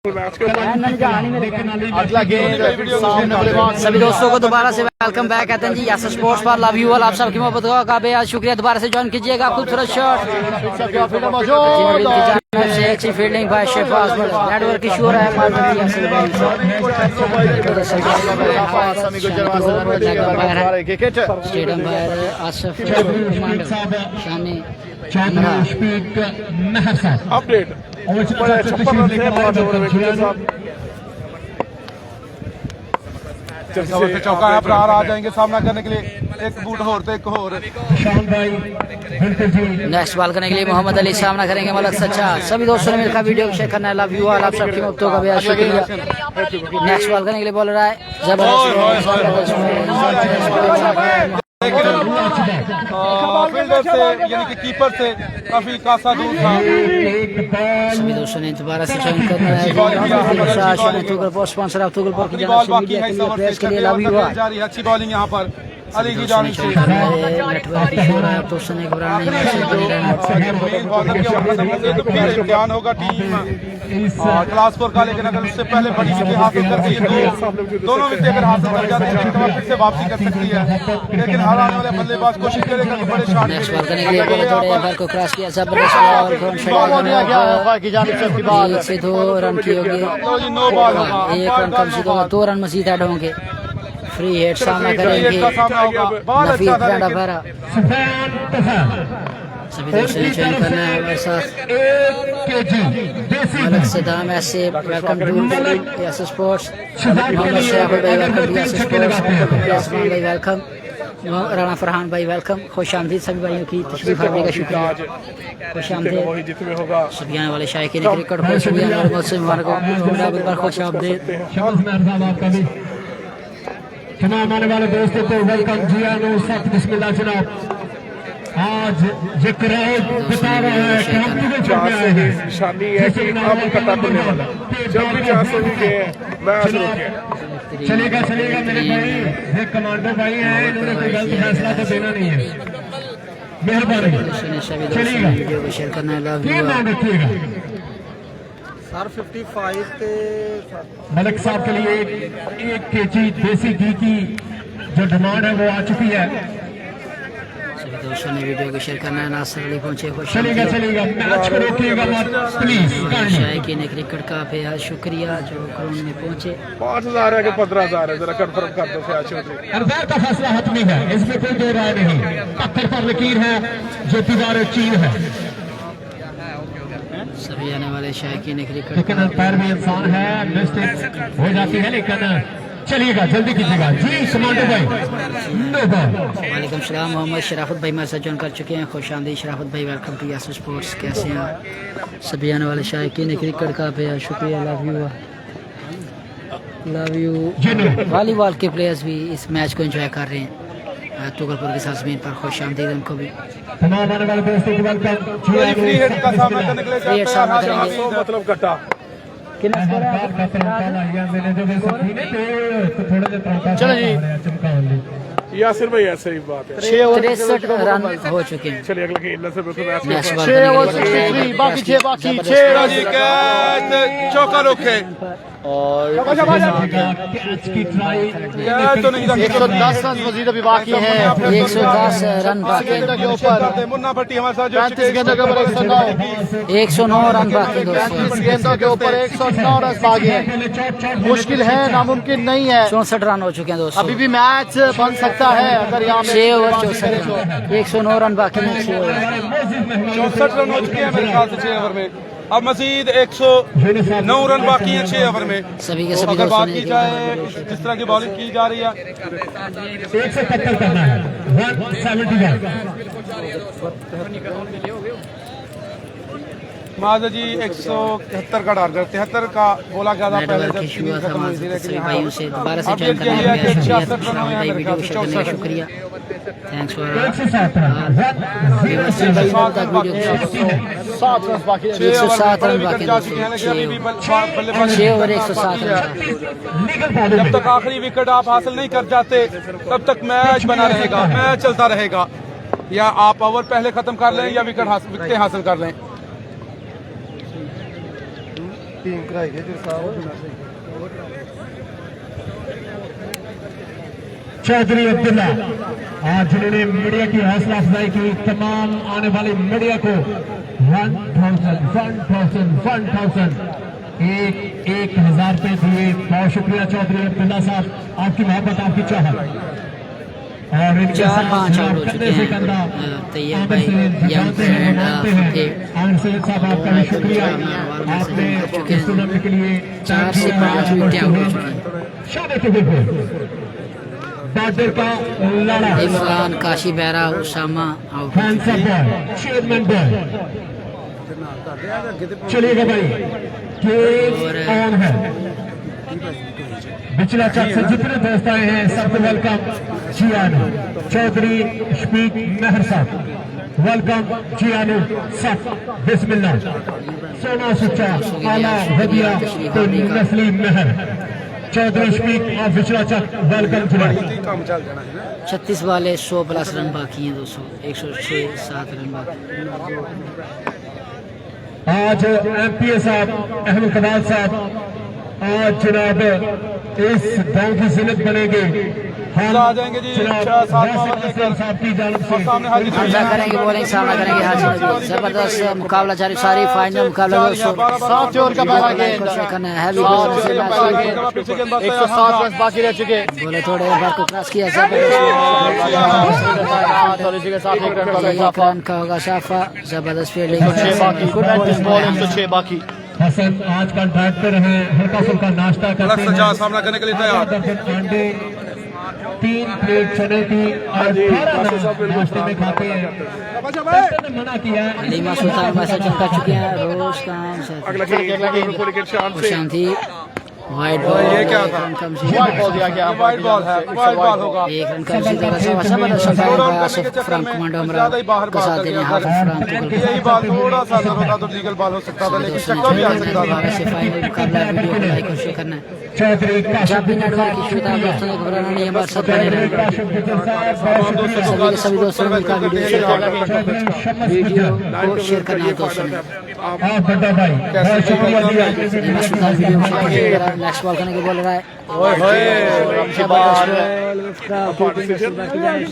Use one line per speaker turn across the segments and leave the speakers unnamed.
सभी दोस्तों को दोबारा से वेलकम बैक कहते हैं जी यस स्पोर्ट्स पर लव यू ऑल। आप सबकी मोहब्बत का बेहद शुक्रिया। दोबारा से ज्वाइन कीजिएगा। खूबसूरत शॉट अच्छी फील्डिंग भाई शेफाज नेटवर्क इशू हो रहा है। स्टेडियम बाहर आसफ शानी
अपडेट चौका है। अबरार आ जाएंगे सामना करने के लिए। एक बूट और तो एक और
नेक्स्ट बॉल करने के लिए मोहम्मद अली सामना करेंगे मलक सच्चा। सभी दोस्तों ने मिलकर वीडियो को शेयर करना है। Love you all. आप सबकी मोहब्बतों का बेहद शुक्रिया। नेक्स्ट बॉल करने के लिए बॉलर आए जबरदस्त
फील्डर से यानी कि कीपर से काफी कासा दूर था।
सभी दोस्तों ने दोबारा से ज्वाइन करना है। स्पॉन्सर ऑफ तुगल की
बॉल बाकी है के लिए लव यू ऑल। अच्छी बॉलिंग यहाँ पर अली की जानी चाहिए। ध्यान होगा टीम क्लासपुर का, लेकिन अगर उससे पहले बड़ी विकेट हासिल करती है दोनों विकेट अगर हासिल कर जाती है तो फिर से वापसी कर सकती है। लेकिन हराने वाले बल्लेबाज कोशिश करेगा कि बड़े शॉट
को क्रॉस किया। जबरदस्त से 2 रन की होगी। 1 रन कम से कम 2 रन मजीद ऐड होंगे। फ्री हिट सामना करेंगे सभी दोस्तों ने ज्वाइन करना है हमारे साथ। मलक सदाम ऐसे welcome to yes Sports. Mohammad Sharafat भाई welcome to yes Sports. Yasman भाई वेलकम। राणा फरहान भाई वेलकम। खुश आमदीद सभी भाइयों की तशरीफ आने का शुक्रिया। खुश आमदीद सभी आने वाले शायकीन क्रिकेट खुश आमदीद।
तमाम आने वाले दोस्तों को वेलकम जी सख्त बिस्मिल्लाह जनाब। आज ये क्राउड बता रहा है कि हम पूरे
निशानी है कि अब कटा खुलने वाला। जब भी 400 के मैच रुके
चलेगा मेरे भाई। ये कमांडो भाई हैं, इन्होंने कोई गलत फैसला तो देना नहीं है। मेहरबानी चलेगा
सर 55 के
मलिक साहब के लिए 1 केजी देसी घी की जो डिमांड है वो आ चुकी है।
सभी दोस्तों ने वीडियो को शेयर करना है। नासिर अली पहुंचे।
चलेगा मैच को रोकिएगा मत प्लीज।
शायकीन क्रिकेट का बेहद शुक्रिया जो ग्राउंड में पहुंचे।
5000 है कि 15000 है, जरा कंफर्म कर दो फयाज चौधरी।
अरदार का फैसला हतमी है, इसमें कोई दो राय नहीं। पत्थर पर लकीर है जो दीवार चीर है।
सभी आने वाले शायकीन क्रिकेट
लेकिन पैर भी इंसान है, मिस्टेक हो जाती है। लेकिन चलिएगा जल्दी कीजिएगा जी कमांडो भाई।
वालेकुम सलाम। मोहम्मद शराफत भाई मेरे साथ ज्वाइन कर चुके हैं। खुश आमदीद शराफत भाई। Welcome to yes sports. कैसे हैं आप? सभी आने वाले शायकीन क्रिकेट का बेहद शुक्रिया। Love you. वॉलीबॉल के प्लेयर्स भी इस मैच को एंजॉय कर रहे हैं तुगलपुर के साथ जमीन पर। खुश आमदीद उनको भी।
तमाम आने वाले दोस्तों को वेलकम।
फ्री हिट का सामना करने के लिए मतलब कटा
चलो जी
यासिर भाई ऐसे ही बात है।
63 रन हो चुके हैं।
चलिए अगले खेलने से
बाकी 6
चौका रोके और
110 रन मजीद अभी बाकी है।
110 रन बाकी।
मुन्ना भट्टी हमारे साथ
109 रन बाकी।
35 गेंदों के ऊपर 109 रन बाकी है। मुश्किल है, नामुमकिन नहीं है।
64 रन हो चुके हैं दोस्तों।
अभी भी मैच बन सकता है अगर यहाँ
6 ओवर 64 रन। 109 रन बाकी है।
64 रन हो चुके हैं मेरे ख्याल से 6 ओवर में। अब मजीद 109 रन बाकी हैं 6 ओवर में।
सभी के सभी
अगर बात की जाए जिस तरह की बॉलिंग की जा रही है
170 करना है। 171
माजा जी 173 का टारगेट 73 का बोला गया था पहले जब खत्म हुई थी। लेकिन
भाइयों से दोबारा से ज्वाइन करना है। वीडियो को शेयर करने का शुक्रिया। थैंक्स फॉर
107 रन बाकी है।
107 रन बाकी। 6 ओवर 107 रन।
जब तक आखिरी विकेट आप हासिल नहीं कर जाते तब तक मैच बना रहेगा, मैच चलता रहेगा। या आप ओवर पहले खत्म कर लें या विकेट हासिल कर लें। टीम कराई है
चौधरी अब्दुल्ला आज जिन्होंने मीडिया की हौसला अफजाई की, तमाम आने वाली मीडिया को 1000 रुपए दिए। बहुत शुक्रिया चौधरी अब्दुल्ला साहब, आपकी मोहब्बत, आपकी चाहत। और इनके
4-5 आउट हो चुके हैं तैयब भाई, यंग फ्रेंड
आमिर सैयद साहब, आपका भी शुक्रिया, आपने इस टूर्नामेंट के लिए
4 से 5 विकेट आउट हो चुके हैं।
शाबाश बैटर का लड़ा,
Imran, Kashi Behra, Usama out.
Chairman boy, चलिएगा भाई, गेम ऑन है। बिचला चक से जितने दोस्त आए हैं सबको वेलकम। जियानो चौधरी, शफीक मेहर साहब, वेलकम। जियानो सफ, बिस्मिल्लाह। सोना सुच्चा, आला हदिया तो नस्लीम मेहर, चौधरी शफीक और बिचला चक, वेलकम।
36 वाले 100 प्लस रन बाकी हैं दोस्तों, 106-7 रन बाकी।
आज एमपीए साहब, अहमद कमाल साहब, आज जनाब इस दौर की जिन्नत बनेंगे। हम
आ जाएंगे जी,
जनाब
6-7
साहब की जानिब से
सामने हाजी
हमला करेंगे, बॉलिंग सामना करेंगे हाजी नबी। जबरदस्त मुकाबला जारी, सारी फाइनल मुकाबला दोस्तों।
7 ओवर का पहला गेंद,
107
रन बाकी रह चुके।
बोले थोड़े ओवर को क्रॉस किया, जबरदस्त रन का होगा साफा, जबरदस्त फील्डिंग।
6 बाकी, बॉलिंग तो 6 बाकी।
हसन आज कंट्रैक्ट पे रहे, हल्का फुल्का नाश्ता करते हैं,
सामना करने के लिए तैयार।
अंडे 3 प्लेट चने की और 18 नाश्ते में खाते हैं। डॉक्टर ने मना किया है।
लीमा सुल्तान मैसेज चमका चुके हैं, रोज काम शांति। वाइट बॉल,
ये क्या था?
वाइट बॉल दिया गया,
वाइट बॉल है, वाइट बॉल होगा।
एक रन कम से
यही बात थोड़ा सा होता तो लीगल बॉल हो सकता था, लेकिन चक्का भी आ सकता था।
करना है
चौधरी
जब भी नेटवर्क की श्रोता दोस्तों को घबराना नहीं है, बस सब बने रहें। सभी दोस्तों को मिलकर वीडियो को शेयर करना है दोस्तों ने।
बड़ा भाई, बहुत शुक्रिया दिया।
नेक्स्ट बॉल करने के बोल रहा है,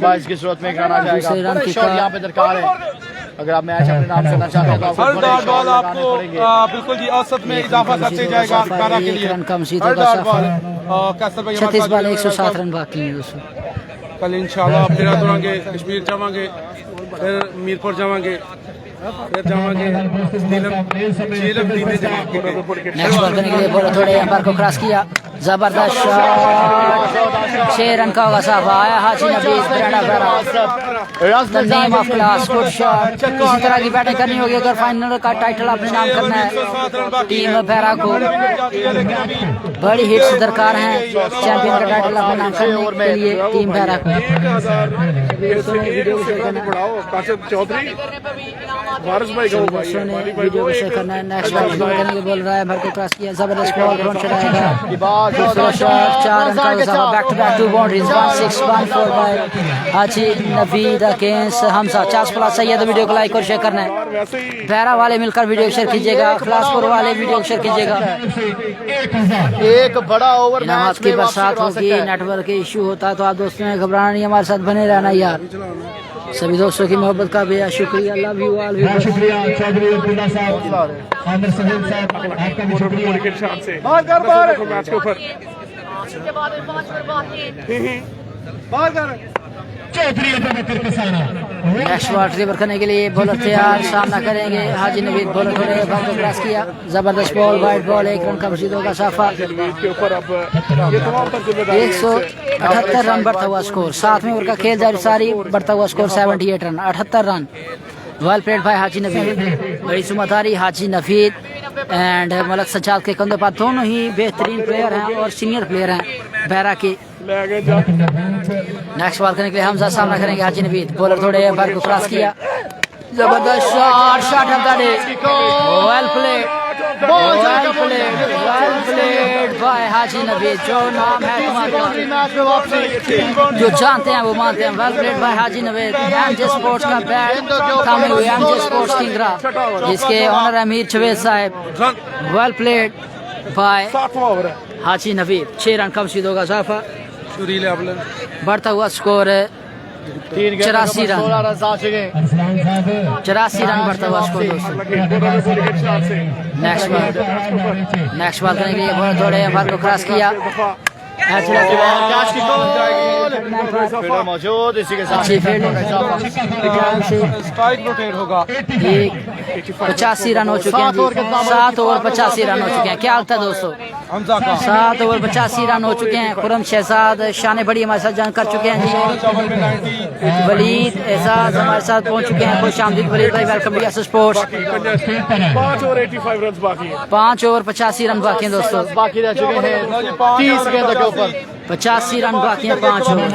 बाईस की सूरत में कराना
दूसरे रन
जाएगा।
की
शॉट यहाँ पे दरकार है, अगर आप मैच अपने नाम करना चाहते हैं तो
हर डॉट बॉल आपको बिल्कुल जी औसत में इजाफा करते जाएगा कारा के लिए।
एक रन कम सीध
हर
होगा
डॉट
साफा।
बॉल कैसल भाई
36 बॉल 107 रन बाकी हैं दोस्तों।
कल इंशाल्लाह फिर दौड़ांगे, कश्मीर जावांगे, फिर मीरपुर जावांगे, फिर जावांगे झीलम दीने जावांगे।
नेक्स्ट बॉल करने के लिए बोला, थोड़े अंपायर को क्रॉस किया, जबरदस्त शॉट, 6 रन का होगा साफा। आया हाजी नबी, name of class, good shot. इसी तरह की बैटिंग करनी होगी अगर फाइनल का टाइटल अपने नाम करना है। टीम पैरा को बड़ी हिट्स दरकार हैं चैंपियन का टाइटल अपने नाम करने के लिए। टीम पैरा को वीडियो को शेयर करना है। नेक्स्ट बॉल करने के बोल रहा है, भर को क्रॉस किया, जबरदस्त बॉल कौन चलाएगा, दूसरा शॉट, 4 रन का होगा, back to back 2 boundaries, 1-6-1-4 by Haji Naveed against Hamza. 50 plus Syed, video को लाइक और शेयर करना है। पैरा वाले मिलकर वीडियो शेयर कीजिएगा, खलासपुर वाले वीडियो शेयर कीजिएगा।
एक बड़ा ओवर
इनामात की बरसात होगी, नेटवर्क इशू होता है तो आप दोस्तों ने घबराना नहीं, हमारे साथ बने रहना यार। सभी दोस्तों की मोहब्बत का बेहद शुक्रिया, लव यू ऑल।
बहुत शुक्रिया चौधरी अब्दुल्ला साहब, आमिर सैयद साहब, आपका भी शुक्रिया।
मैच के ऊपर
चौधरी अब्दुल्ला किसाना
नेक्स्ट बॉल रिवर करने के लिए बॉलर तैयार, सामना करेंगे हाजी नवीद। बॉलर थोड़े बॉल को क्रॉस किया, जबरदस्त बॉल, वाइट बॉल, 1 रन का मसीद होगा साफा। 178 रन बढ़ता हुआ स्कोर, 7वें ओवर का खेल जारी, सारी बढ़ता हुआ score 78 run, 78 run. Well played भाई हाजी नवीद, बड़ी सुमतारी हाजी नवीद एंड मलक सज्जाद के कंधों पर, दोनों ही बेहतरीन प्लेयर हैं और सीनियर प्लेयर हैं बैरा के। नेक्स्ट बॉल करने के लिए हमजा सामना करेंगे हाजी नवीद। बॉलर थोड़े एम्पायर को क्रॉस किया, जबरदस्त shot of the day, well played, well played, well played, played by Haji Naveed, जो नाम है तुम्हारा
मैच में वापसी।
जो जानते हैं वो मानते हैं। Well played by Haji Naveed. MJ sports का बैट थामे हुए एमजे स्पोर्ट्स किंगरा, जिसके honour Amir Javed Sahab. Well played by Haji Naveed. 6 run कम सीध होगा इजाफा। बढ़ता हुआ स्कोर 84 रन। 84 रन बढ़ता हुआ स्कोर दोस्तों। नेक्स्ट बॉल करने के लिए थोड़े ओवर को क्रॉस किया।
मौजूद इसी के साथ
अच्छी फील्डिंग
स्ट्राइक रोटेट होगा।
85 रन हो चुके हैं जी। 7 ओवर 85 रन हो चुके हैं। क्या लगता है दोस्तों?
हमजा का
7 ओवर 85 रन हो चुके हैं। खुरम शहजाद शान बड़ी हमारे साथ जंग कर चुके हैं जी। वलीद एजाज हमारे साथ पहुंच चुके हैं। खुश आमदीद वलीद भाई, welcome to S sports.
5 over 85 run बाकी है।
5 ओवर 85 रन बाकी हैं दोस्तों।
बाकी रह चुके हैं 30 गेंदों के ऊपर।
85 रन बाकी हैं 5 ओवर।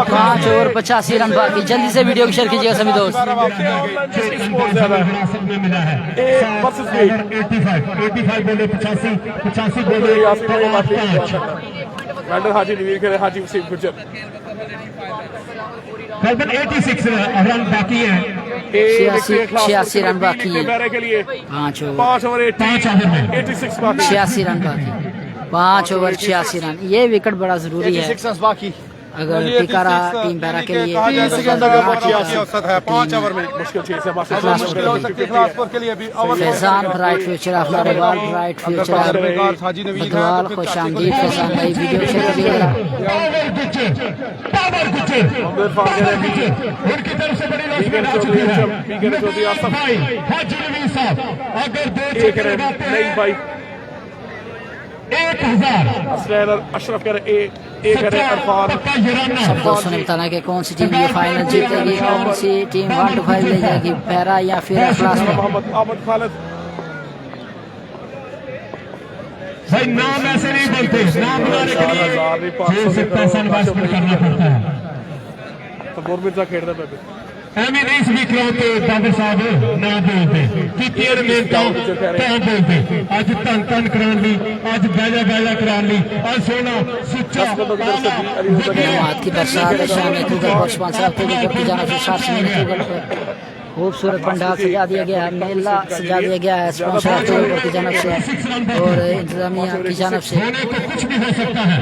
5 ओवर 85 रन बाकी। जल्दी से वीडियो को शेयर कीजिएगा सभी दोस्त।
विरासत में मिला है 85 बोले 85 बोले
मैडम हाजी नवीर के हाजी वसीम गुजर।
86 रन बाकी है।
86 रन बाकी है।
के लिए
5 ओवर
5 ओवर 86 बाकी।
86 रन बाकी। 5 ओवर 86 रन। ये विकेट बड़ा जरूरी है
86 रन बाकी।
अगर टिका रहा टीम पैरा के लिए।
5 ओवर में
मुश्किल चीज है।
के लिए भी over
Faizan bright future of Larewal, bright future of Badwal. खुश आमदीद फैजान भाई, वीडियो शेयर कीजिएगा।
उनकी तरफ से बड़ी लक्ष्मी हाजी नवीद साहब, अगर 1000
अशरफ कह रहे एक है अरफान।
सब दोस्तों ने बताना कि कौन सी टीम ये फाइनल जीतेगी, कौन सी टीम 1 to 5 ले जाएगी, पैरा या फिर क्लास में।
मोहम्मद आमद खालिद
भाई नाम ऐसे नहीं बोलते, नाम बनाने के लिए जेल से पैसा निवास करना पड़ता है।
तो मिर्जा खेड़ता पे
एमी रेस भी कराते बाबर साहब ना बोलते कि तेरे में तो बोलते आज तन तन करा ली, आज बैजा करा ली, आज सोना सुच्चा
मात की बरसात है शाम में गूगल पर स्पॉन्सर की जाना से 7 मिनट गूगल पर खूबसूरत पंडाल सजा दिया गया है, मेला सजा दिया गया है स्पॉन्सर की जानब से और इंतजामिया की जानब से।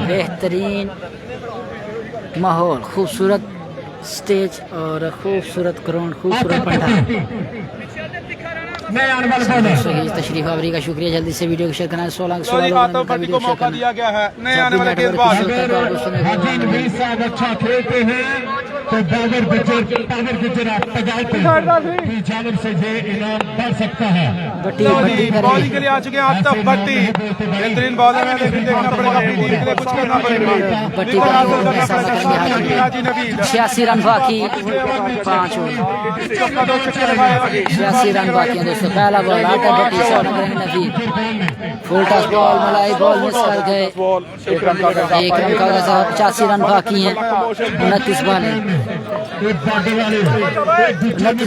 बेहतरीन माहौल, खूबसूरत स्टेज और खूबसूरत ग्राउंड, खूबसूरत पंडाल। तशरीफ आवरी का शुक्रिया। जल्दी से वीडियो को शेयर करना है। 16 लोगों ने वीडियो शेयर करना
दिया गया है। नए आने वाले गेंदबाज
अच्छा खेलते हैं तो बाबर गुज्जर की जानब से ये इनाम बढ़ सकता है।
बॉलिंग के लिए आ चुके हैं आतिफ भट्टी। बेहतरीन बॉलर है, लेकिन देखना पड़ेगा अपनी टीम के लिए कुछ करना पड़ेगा।
भट्टी 86 रन बाकी 5 ओवर 86 रन बाकी हैं दोस्तों। पहला बॉल आतिफ भट्टी से नवीद, फुल टॉस बॉल मलाई बॉल मिस कर गए। 1 रन का 85 रन बाकी हैं। 29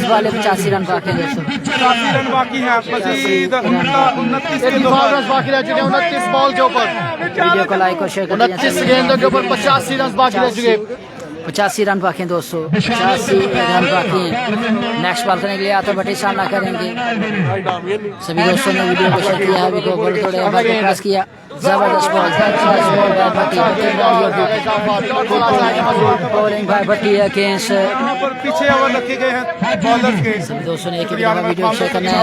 बॉल 85 रन बाकी हैं दोस्तों।
85 रन बाकी हैं। मजीद 29
रन बाकी रह चुके हैं 29 बॉल के ऊपर।
वीडियो को लाइक और शेयर कर
29 गेंदों के ऊपर 85 रन बाकी रह चुके हैं।
85 रन बाकी हैं दोस्तों। 85 रन बाकी हैं। नेक्स्ट बॉल करने के लिए आते बटे सामना करेंगे। सभी दोस्तों ने वीडियो को शेयर किया है, वीडियो को थोड़े क्रॉस किया। जबरदस्त बॉल बॉलिंग भाई भट्टी अगेंस्ट।
पीछे ओवर रखे गए हैं बॉलर्स के।
सभी दोस्तों ने एक वीडियो शेयर करना है।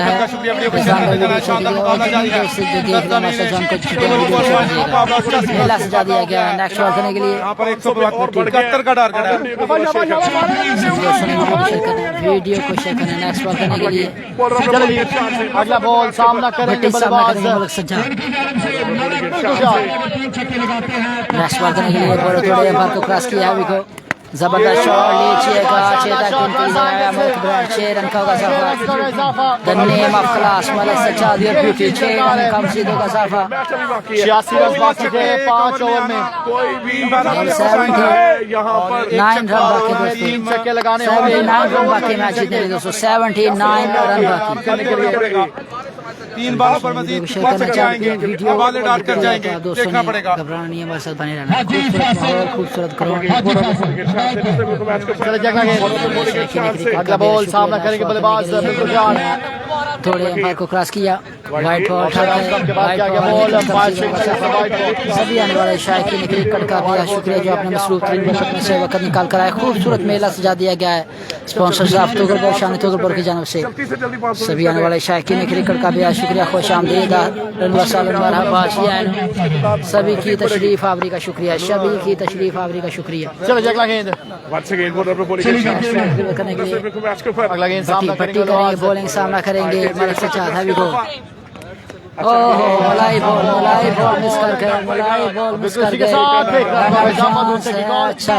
मेला सजा दिया गया है। नेक्स्ट बॉल करने के लिए
यहाँ पर 172 का टारगेट है।
वीडियो को शेयर करना है। नेक्स्ट बॉल करने के लिए
अगला बॉल सामना करेंगे बल्लेबाज
नेक्स्ट बॉल करने के लिए थोड़े ओवर को क्रॉस किया है। जबरदस्त शॉट लीजिएगा, छेदा गिनती है मुकब्रान 6 रन का होगा इजाफा। The name of class Malik Sajjad और ब्यूटी 6 रन का मजीद होगा इजाफा।
86 रन बाकी थे 5 ओवर में।
कोई भी है यहाँ पर
9 रन बाकी दोस्तों,
3 छक्के लगाने
79 रन बाकी मैच जीतने के दोस्तों, 79 रन बाकी।
3 बालों पर मजीद
शेयर करना चाहते हैं वीडियो
हवाले डाल कर जाएंगे,
दोस्तों
देखना पड़ेगा।
घबराना नहीं है, बस बने रहना। खूबसूरत माहौल, खूबसूरत ग्राउंड।
अगला बॉल सामना करेंगे बल्लेबाज बिल्कुल जान।
थोड़े अंपायर को क्रॉस किया, वाइट बॉल उठा सभी आने वाले शायकीन क्रिकेट का भी शुक्रिया जो आपने मसरूफ तरीन वक्त में से वक्त निकाल कर आए। खूबसूरत मेला सजा दिया गया है स्पॉन्सर साहब तुगलपुर शान तुगलपुर की जानब से। सभी आने वाले शायकीन क्रिकेट का भी शुक्रिया, खुश आमदीद, सभी की तशरीफ आवरी का शुक्रिया, सभी की तशरीफ आवरी का शुक्रिया।
चलो अगला गेंद
करने के लिए
अगला गेंद सामना
पट्टी करेंगे, बॉलिंग सामना करेंगे मलिक सज्जाद। हैवी गो, ओहो मलाई बॉल मिस कर गए, मलाई बॉल मिस कर गए। अच्छा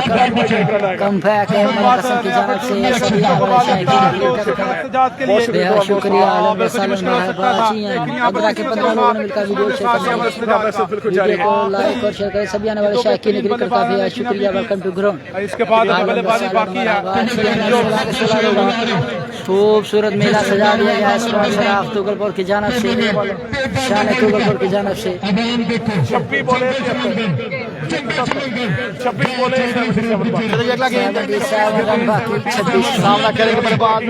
कम बैक है मलिक हसन की जानब से। सभी बेहद शुक्रिया, आलम वसालम महरबाजी हैं। 15 के 15 लोगों ने मिलकर वीडियो शेयर करना, वीडियो को लाइक और शेयर करें। सभी आने वाले शायकीन क्रिकेट का भी शुक्रिया। Welcome to ground.
इसके बाद बल्लेबाजी बाकी है।
खूबसूरत मेला सजा दिया गया है स्पॉन्सर ऑफ तुगलपुर की जानब से, शान तुगलपुर की जानब से।
26 बोले
77 रन बाकी, 26
सामना करेंगे बल्लेबाज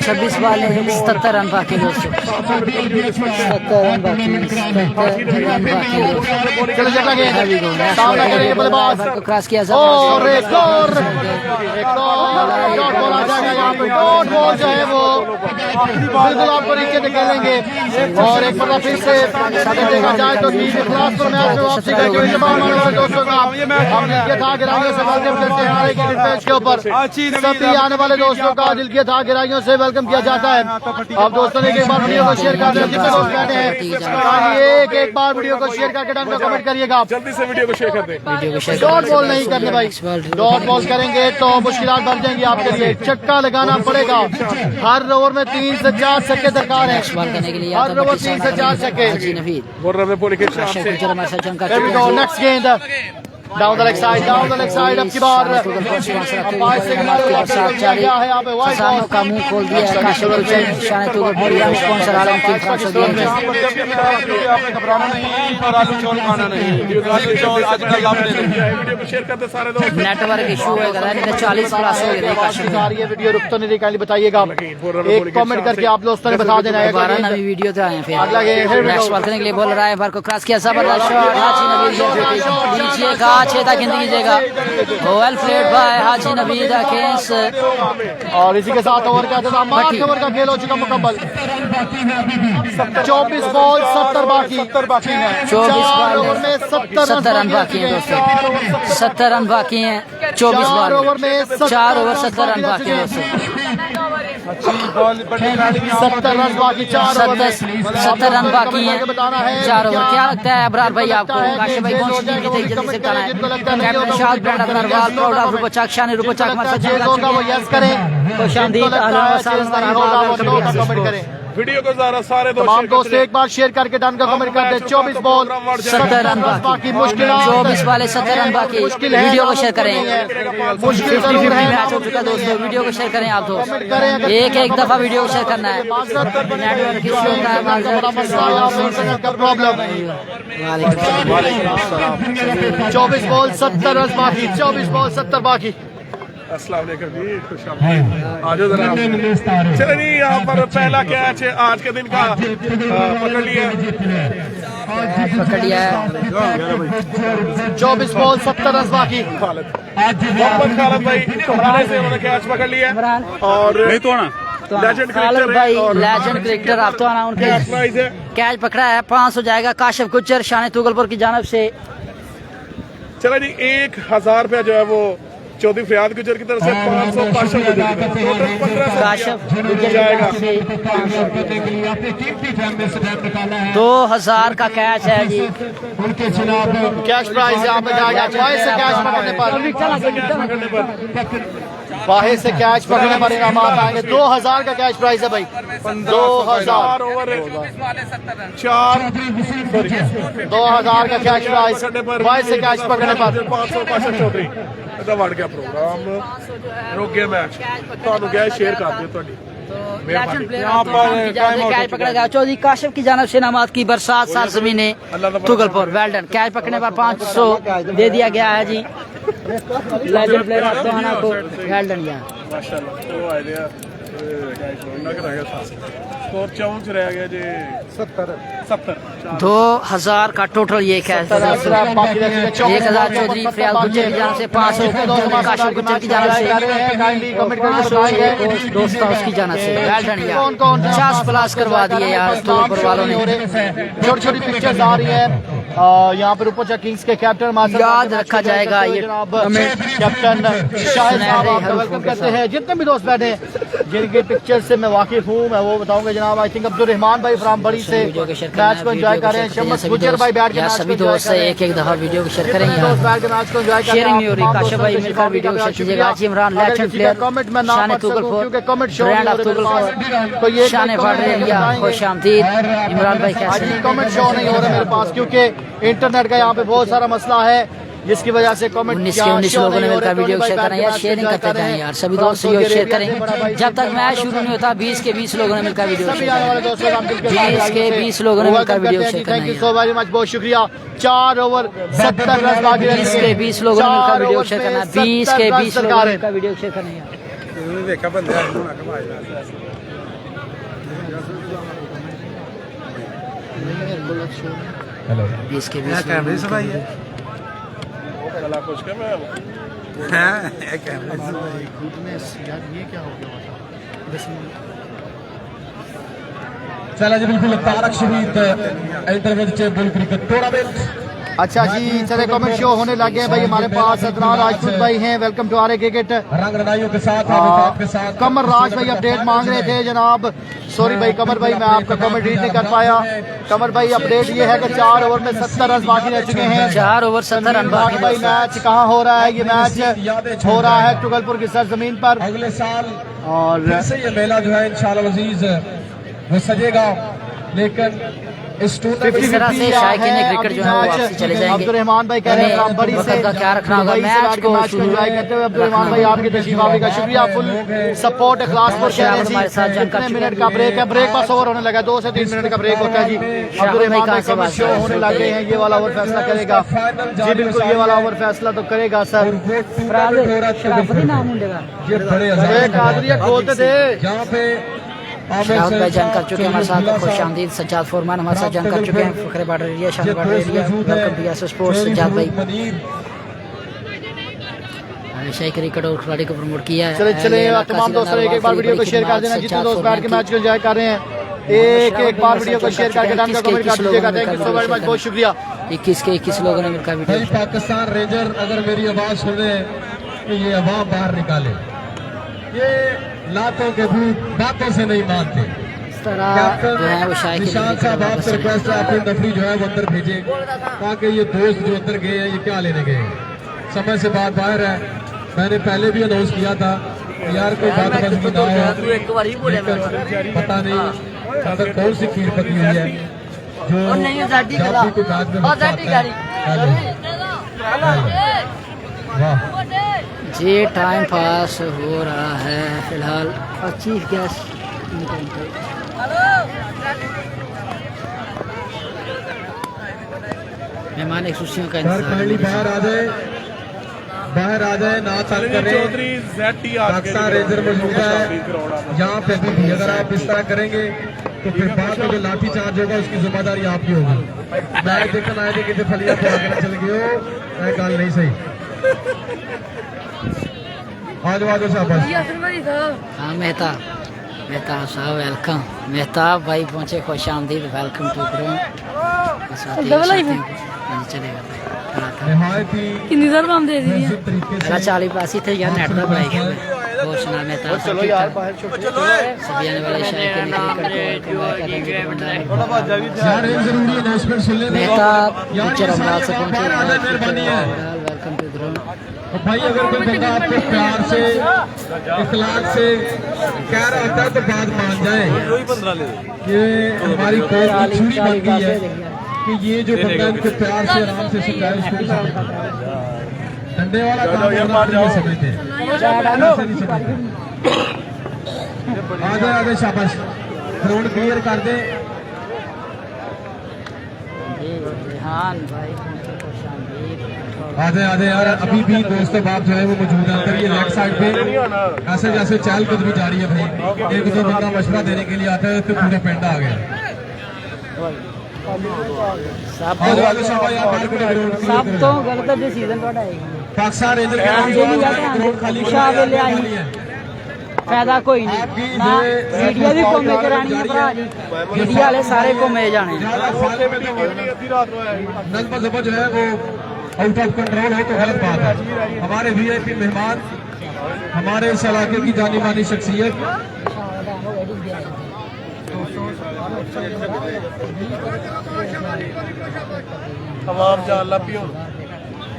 26 वाले 77 रन बाकी दोस्तों, 77 रन बाकी, 77 रन बाकी दोस्तों।
चलो अगला गेंद
हैवी गो,
सामना करेंगे बल्लेबाज
को क्रॉस किया
और एक और डॉट बॉल आ जाएगा यहाँ पे। डॉट बॉल जो है वो बिल्कुल आपको नीचे निकालेंगे। और एक बार फिर से देखा जाए तो क्लासपुर मैच में वापसी करके हुए तमाम आने वाले दोस्तों का हम दिल के था गिराइयों से वेलकम करते हैं हमारे क्रिकेट मैच के ऊपर। सभी आने वाले दोस्तों का दिल के था गिराइयों से वेलकम किया जाता है। अब दोस्तों ने एक बार वीडियो को शेयर कर दें, जितने दोस्त बैठे हैं एक बार वीडियो को शेयर करके डाल कमेंट करिएगा।
जल्दी से वीडियो को शेयर कर दें।
वीडियो को शेयर
डॉट बॉल नहीं करने भाई, डॉट बॉल करेंगे तो मुश्किलात बढ़ जाएंगी आपके लिए। चक्का लगाना पड़ेगा, हर ओवर में 3 से 4 छक्के दरकार है।
बॉल करने के लिए
हर ओवर 3 से 4 छक्के।
हाजी नवीद
बोल रहे हैं बोले कि
नेक्स्ट गेंद down the leg side, down the leg side. अब की बार 22 से किनारे क्या है यहाँ पे वाइड बॉल
का मुंह खोल दिया है काशिफ हुसैन शान तुगलपुर स्पॉन्सर आलम की फ्रांस दिया है।
आपने घबराना नहीं और आलू चौल खाना नहीं। आलू चौल आजकल आप ले लेंगे।
वीडियो को शेयर करते सारे दोस्त।
नेटवर्क इशू है, 40 प्लस हो गया काशिफ।
आ रही है वीडियो, रुक तो नहीं रही, काइंडली बताइएगा। एक कमेंट करके आप दोस्तों ने बता देना है।
12 नवी वीडियो तो आए फिर
अगला गेंद
नेक्स्ट बॉल करने के लिए बोल रहा है, बार को क्रॉस किया, जबरदस्त शॉट हाजी नवीद लीजिएगा, छेदा गिनती कीजिएगा। Well played by Haji Naveed against.
और इसी के साथ ओवर का इंतजाम, 8 ओवर का खेल हो चुका मुकम्मल। 24 बॉल 70 बाकी, 4 ओवर में 70
रन बाकी हैं दोस्तों, 70 रन बाकी हैं 24
4
बॉल
ओवर में
4 ओवर 70 रन बाकी हैं दोस्तों,
70 रन बाकी, 4 ओवर
70 रन बाकी हैं 4 ओवर। क्या लगता है अबरार भाई आपको, काशिफ भाई कौन सी टीम जीतेगी, जल्दी से बताना है। कैप्टन शाद ब्रांड नरवाल प्राउड ऑफ रुपचाक शान रुपचाक हमारे साथ
होगा वो यस करें,
खुशामदीद अहलन व सहलन
कमेंट करें।
वीडियो को जरा सारे
तमाम दोस्त एक बार शेयर करके डन का कमेंट कर दे। 24 बॉल
70 रन बाकी,
मुश्किल
24 वाले 70 रन बाकी। वीडियो को शेयर करें,
मुश्किल जरूर है।
मैच हो चुका दोस्तों, वीडियो को शेयर करें आप दोस्त, एक दफा वीडियो को शेयर करना है। नेटवर्क इशू होता है,
प्रॉब्लम। 24 बॉल 70 रन बाकी, 24 बॉल 70 बाकी।
अस्सलाम वालेकुम जी, खुशामदीद। आ जाओ जरा। चलो जी, यहाँ पर पहला कैच आज के दिन का पकड़ लिया,
पकड़ लिया है।
24 बॉल 70 रन बाकी।
मोहम्मद खालिद भाई हमारे से उन्होंने कैच पकड़ लिया और नहीं तो ना लेजेंड
खालिद भाई लेजेंड क्रिकेटर आप तो आना, उनके
प्राइज है।
कैच पकड़ा है 500 जाएगा काशिफ गुज्जर शान तुगलपुर की जानब से।
चलो जी, 1000 रुपया जो है वो चौधरी फरियाद गुजर की तरफ से 500, काशिफ गुजर की तरफ से टोटल 1500
काशिफ गुजर की
जाएगा।
तरफ से
करने के लिए अपने कीमती टाइम में से टाइम निकाला है
2000 का कैच है जी।
उनके खिलाफ
कैश प्राइज यहाँ पे जाएगा बाहर से कैच पकड़ने पर बाहर से कैच पकड़ने पर इनाम आएंगे 2000 का कैच प्राइज है भाई 2000
ओवर 4
2000 का कैच प्राइज बाहर से कैच पकड़ने पर
500 काशिफ चौधरी ਇਹਦਾ ਵੜ ਗਿਆ ਪ੍ਰੋਗਰਾਮ ਰੁਕ ਗਿਆ ਮੈਚ ਤੁਹਾਨੂੰ ਗਿਆ ਸ਼ੇਅਰ ਕਰ ਦਿਓ ਤੁਹਾਡੀ
यहाँ पर कैच पकड़ा गया चौधरी काशिफ की जानब से इनामात की बरसात सात जमीने तुगलपुर वेल्डन कैच पकड़ने पर 500 दे दिया गया है जी लेजेंड प्लेयर तोहाना को वेल्डन यहाँ
माशाल्लाह तो आए दे लग रहा है स्कोर 54 रह गया जी 70
2000 का टोटल ये कैच 1000 चौधरी फरियाद गुज्जर की जानब से 500 काशिफ गुज्जर की जानब से 500 दोस्तों उसकी जानब से वेल्डन यार 50+ करवा दिए यार तुगलपुर वालों ने
छोटी छोटी पिक्चर्स आ रही है यहाँ पर ऊपर किंग्स के कैप्टन
याद रखा जाएगा ये
कैप्टन शाहिद साहब आपका वेलकम करते हैं जितने भी दोस्त बैठे हैं जिनके पिक्चर से मैं वाकिफ हूँ मैं वो बताऊंगा जनाब आई थिंक अब्दुल रहमान भाई फ्राम बड़ी से मैच को एंजॉय कर रहे हैं शम्स गुजर भाई बैठ के
सभी दोस्त एक दफा वीडियो को शेयर करेंगे
दोस्त बैठ के मैच को एंजॉय कर रहे
शेयरिंग नहीं हो रही काशिफ भाई मिलकर वीडियो को शेयर कीजिएगा आज इमरान लेफ्ट प्लेयर
कमेंट में नाम
शान
पढ़ सकूं
तुगलपुर
क्योंकि comment show
brand of Tugalpur
तो ये
शान पढ़ खुशामदीद इमरान भाई
आज
कैसे
ये कमेंट शो नहीं हो रहा मेरे पास क्योंकि इंटरनेट का यहाँ पे बहुत सारा मसला है जिसकी वजह से कमेंट
19 के 19 लोगों ने मिलकर वीडियो शेयर करना यार शेयरिंग करते जाएं यार सभी दोस्त वीडियो शेयर करें जब तक मैच शुरू नहीं होता 20 के 20 लोगों ने मिलकर वीडियो शेयर करना 20 के 20 लोगों ने मिलकर वीडियो शेयर करना
thank you so very much बहुत शुक्रिया 4 ओवर 70 रन बाकी
20 के 20 लोगों ने मिलकर वीडियो शेयर करना 20 के 20 लोगों ने मिलकर वीडियो शेयर करना यार
देखा बंदे
हेलो
20 के 20 कैमरे से भाई
चला कुछ के मैं
चला जी बिल्कुल तारक शहीद इंटरनेशनल बुल क्रिकेट टूर्नामेंट
अच्छा जी चले कमेंट शो होने लगे हैं भाई हमारे पास अदनान राजपूत भाई हैं वेलकम टू आर क्रिकेट
रंग रनाइयों के साथ आपके साथ
कमर राज भाई अपडेट मांग रहे थे जनाब सॉरी भाई कमर भाई मैं आपका कमेंट रीड नहीं कर पाया कमर भाई अपडेट ये है कि 4 ओवर में 70 रन बाकी रह चुके हैं
4 ओवर 70 रन बाकी
भाई मैच कहाँ हो रहा है ये मैच हो रहा है तुगलपुर की सरजमीन पर
अगले साल
और
फिर से ये मेला जो है इंशाल्लाह अजीज वो सजेगा लेकिन इस टूर्नामेंट
इस तरह से शायकीन क्रिकेट जो है वो वापसी चले जाएंगे
अब्दुल रहमान भाई कह रहे हैं बड़ी से
का क्या रखना होगा मैच को
एंजॉय करते हुए अब्दुल रहमान भाई आपकी तशरीफ आने का शुक्रिया फुल सपोर्ट इखलासपुर कह रहे
हमारे साथ
हैं कितने मिनट का ब्रेक है ब्रेक पास ओवर होने लगा 2 से 3 मिनट का ब्रेक होता है जी अब्दुल रहमान भाई का शो होने लगे हैं ये वाला ओवर फैसला करेगा जी बिल्कुल ये वाला ओवर फैसला तो करेगा सर
नाम उंडेगा
ये बड़े
कादरिया खोलते थे
यहाँ पे
शाहद भाई ज्वाइन कर चुके हैं हमारे साथ खुशामदीद सज्जाद फॉरमैन हमारे साथ ज्वाइन कर चुके हैं फखरे बॉर्डर एरिया शान border area welcome to S sports Sajjad भाई हमेशा क्रिकेट और खिलाड़ी को प्रमोट किया है
चले चले तमाम दोस्तों एक बार वीडियो को शेयर कर देना जितने दोस्त बैठ के मैच को एंजॉय कर रहे हैं एक बार वीडियो को शेयर करके नाम का कमेंट कर दीजिएगा thank you so very much बहुत शुक्रिया
21 के 21 लोगों ने मिलकर वीडियो
भाई पाकिस्तान रेंजर अगर मेरी आवाज सुने तो ये आवाम बाहर निकाले ये लातों के भूत बातों से नहीं मानते
इस तरह जो है वो शायद
निशान साहब आपसे रिक्वेस्ट है अपनी नफरी जो है वो अंदर भेजे ताकि ये दोस्त जो अंदर गए हैं ये क्या लेने गए हैं समय से बात बाहर है मैंने पहले भी अनाउंस किया था यार कोई बात बजनी ना हो पता नहीं अगर कौन सी खीर पकी हुई है जो जाति को बाद में वाह
जी टाइम पास हो रहा है फिलहाल और चीफ गेस्ट मेहमान एक सूचियों का
काइंडली बाहर आ जाए ना तंग करें
चौधरी जेटी
पाकिस्तान रेंजर मौजूद है यहाँ पे भी अगर आप इस तरह करेंगे तो फिर बाद में जो लाठी चार्ज होगा उसकी जिम्मेदारी आपकी होगी मैच देखने आए थे कि फलिया को आगे चल गए हो मैं गल नहीं सही आज साहब
हाँ मेहताब साहब वेलकम मेहताब भाई पहुंचे खुश आमदीद वेलकम टू ग्राउंड डबल आई चलेगा
कितनी देर में दे दी
अगर 40 पासी थे यार नेट दा बड़ा इशू है और सुना मैं था चलो यार सभी आने वाले शायद के
यार एक जरूरी अनाउंसमेंट सुन ले
मेहता पिक्चर अमराज से पहुंचे वेलकम टू ग्राउंड।
तो भाई अगर कोई बंदा आपको प्यार से इखलाक से कह रहा होता है तो बात मान जाए कि हमारी कौम की छुरी बन गई है कि ये जो बंदा इनको प्यार से आराम से समझाए उसको नहीं समझता। डंडे वाला काम ये समझते हैं। आगे आगे शाबाश ग्राउंड क्लियर कर दे।
रेहान भाई
आधे आधे यार अभी भी दोस्तों बाप जो है वो मौजूद है अंदर ये लेफ्ट साइड पे ऐसे जैसे चहल कदमी जा रही है भाई। एक दो बंदा मशवरा देने के लिए आता है तो पूरे पिंड आ गया।
सब तो गलत डिसीजन ਤੁਹਾਡਾ ਹੈ
पाकिस्तान रेंजर के ग्राउंड खाली
फायदा कोई नहीं ना मीडिया भी घूमे करानी है भरा जी मीडिया वाले सारे घूमे जाने
नज़्म ज़ब्त जो है वो आउट ऑफ कंट्रोल है तो गलत बात है। हमारे वीआईपी मेहमान हमारे इस इलाके की जानी मानी शख्सियत
तमाम जान लपियो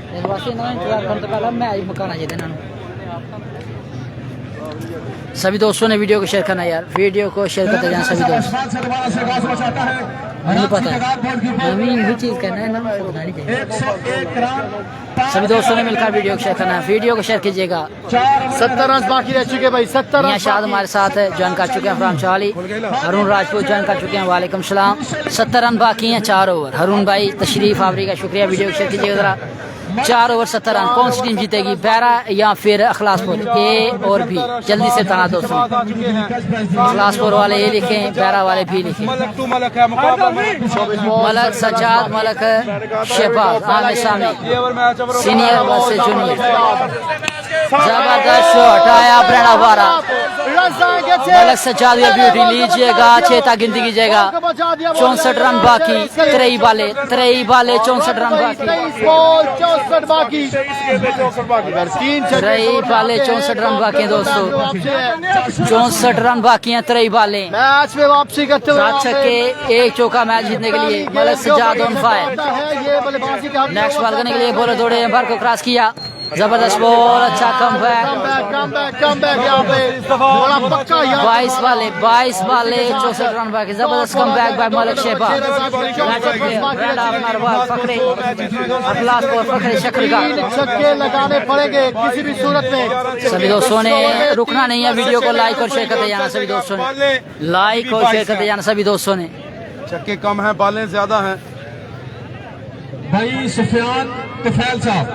निर्वासी ना इंतजार करने तो पहले मैच मुकाना चाहिए इन्होंने। सभी दोस्तों ने वीडियो को शेयर करना यार वीडियो को शेयर करते जाना सभी दोस्त नहीं पता हमें यही चीज़ करना है ना सभी दोस्तों ने मिलकर वीडियो को शेयर करना है वीडियो को शेयर कीजिएगा।
70 रन बाकी रह चुके भाई 70 रन।
शाद हमारे साथ है ज्वाइन कर चुके हैं फराम चाली हरून राजपूत ज्वाइन कर चुके हैं वालेकुम सलाम 70 रन बाकी हैं 4 ओवर। हरून भाई तशरीफ आवरी का शुक्रिया वीडियो को शेयर कीजिएगा जरा 4 ओवर 70 रन कौन सी टीम जीतेगी बैरा या फिर अखलासपुर ए और भी जल्दी से तना दोस्तों अखलासपुर वाले ये लिखें बैरा वाले भी लिखें मलक सज्जाद मलक शहबाज आमिर सामी सीनियर वर्सेस जूनियर जबरदस्त शॉट आया ब्रेना वारा मलक सज्जाद या ब्यूटी लीजिएगा 6 तक गिनती कीजिएगा 64 रन बाकी 3 बाले 64 रन बाकी
64 बाकी
3 बाले 64 रन बाकी हैं दोस्तों 64 रन बाकी हैं 3 बाले
मैच में वापसी करते हुए
7 छक्के 1 चौका मैच जीतने के लिए मलक सज्जाद ऑन फायर
ये बल्लेबाजी का
नेक्स्ट बॉल करने के लिए बॉलर दौड़े अंपायर को क्रॉस किया जबरदस्त बॉल अच्छा कम बैक
यहाँ पे बड़ा पक्का
22 वाले 64 रन बाकी जबरदस्त come back by Malik Shahbaz
छक्के लगाने पड़ेंगे किसी भी सूरत में।
सभी दोस्तों ने रुकना नहीं है वीडियो को लाइक और शेयर करते जाना सभी दोस्तों ने लाइक और शेयर करते जाना सभी दोस्तों ने।
छक्के कम हैं बालें ज्यादा हैं।
भाई सुफियान तुफैल साहब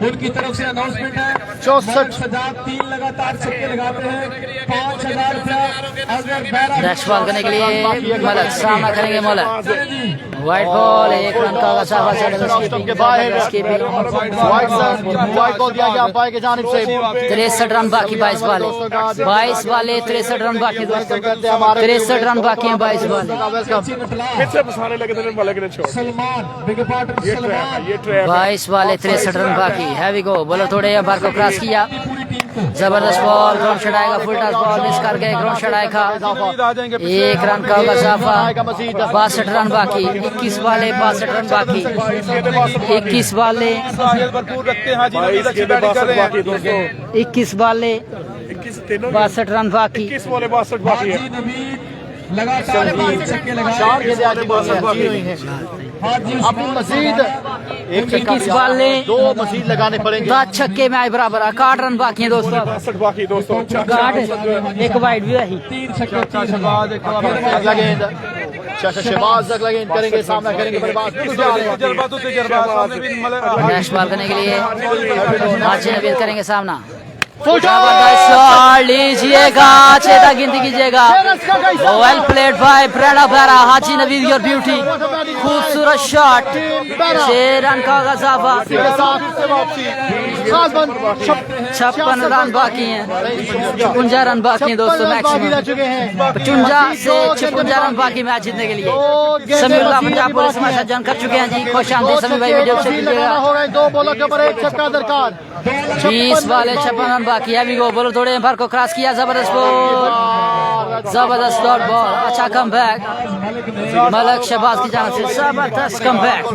उनकी तरफ से अनाउंसमेंट है
64
सजाद 3 लगातार छक्के लगाते हैं 5000 रुपया अगर
नेक्स्ट बॉल करने के लिए मलक सामना करेंगे मलक व्हाइट बॉल 1 रन का साफा से
के बाहर वाइट बॉल दिया गया अंपायर की जानिब से
63 रन बाकी 22 वाले 63 रन बाकी 63 रन बाकी हैं 22 वाले
पीछे फसाने लगे थे मलक ने छोड़
सलमान बिग पार्टनर सलमान
ये ट्रैप
22 वाले 63 रन बाकी हैवी गो बॉलर थोड़े बार को क्रॉस किया जबरदस्त बॉल ग्राउंड शॉट आएगा फुल टॉस बॉल मिस कर गए ग्राउंड शॉट आएगा 1 रन का इजाफा 62 रन बाकी 21 वाले 62 रन बाकी 21 वाले
भरपूर रखते हैं जी नवीद अच्छी बैटिंग कर रहे हैं
21 वाले 62 रन बाकी
21 वाले 62 बाकी है
लगातार 5 छक्के लगाए
अब मजीद
21 वाले
2 मजीद लगाने पड़ेंगे
10 छक्के मैच बराबर 61 रन बाकी हैं दोस्तों
62 बाकी दोस्तों
61 एक वाइड भी रही
3 छक्के 3
अगला गेंद शहबाज अगला गेंद करेंगे सामना करेंगे बल्लेबाज
नेक्स्ट बॉल करने के लिए आचे नवीद करेंगे सामना जबरदस्त शॉट लीजिएगा, छेदा गिनती कीजिएगा। वेल प्लेड बाय ब्रेडा बेरा, हाजी नवीद योर ब्यूटी, खूबसूरत शॉट, 6 रन का इजाफा, 56 रन बाकी हैं, 56 रन बाकी हैं दोस्तों मैक्सिमम, 55 से 56 रन बाकी मैच जीतने के लिए। समीउल्लाह पंजाब पुलिस हमारे साथ ज्वाइन कर चुके हैं जी, खुश आमदीद सभी भाई, वीडियो से कीजिएगा।
2 बॉलों के ऊपर 1 छक्का दरकार,
20 वाले 56 रन बाकी है। को बॉलर थोड़े एम्पायर को क्रॉस किया, जबरदस्त बॉल, जबरदस्त डॉट बॉल, अच्छा कम बैक मलक शहबाज की जान से, जबरदस्त कम बैक।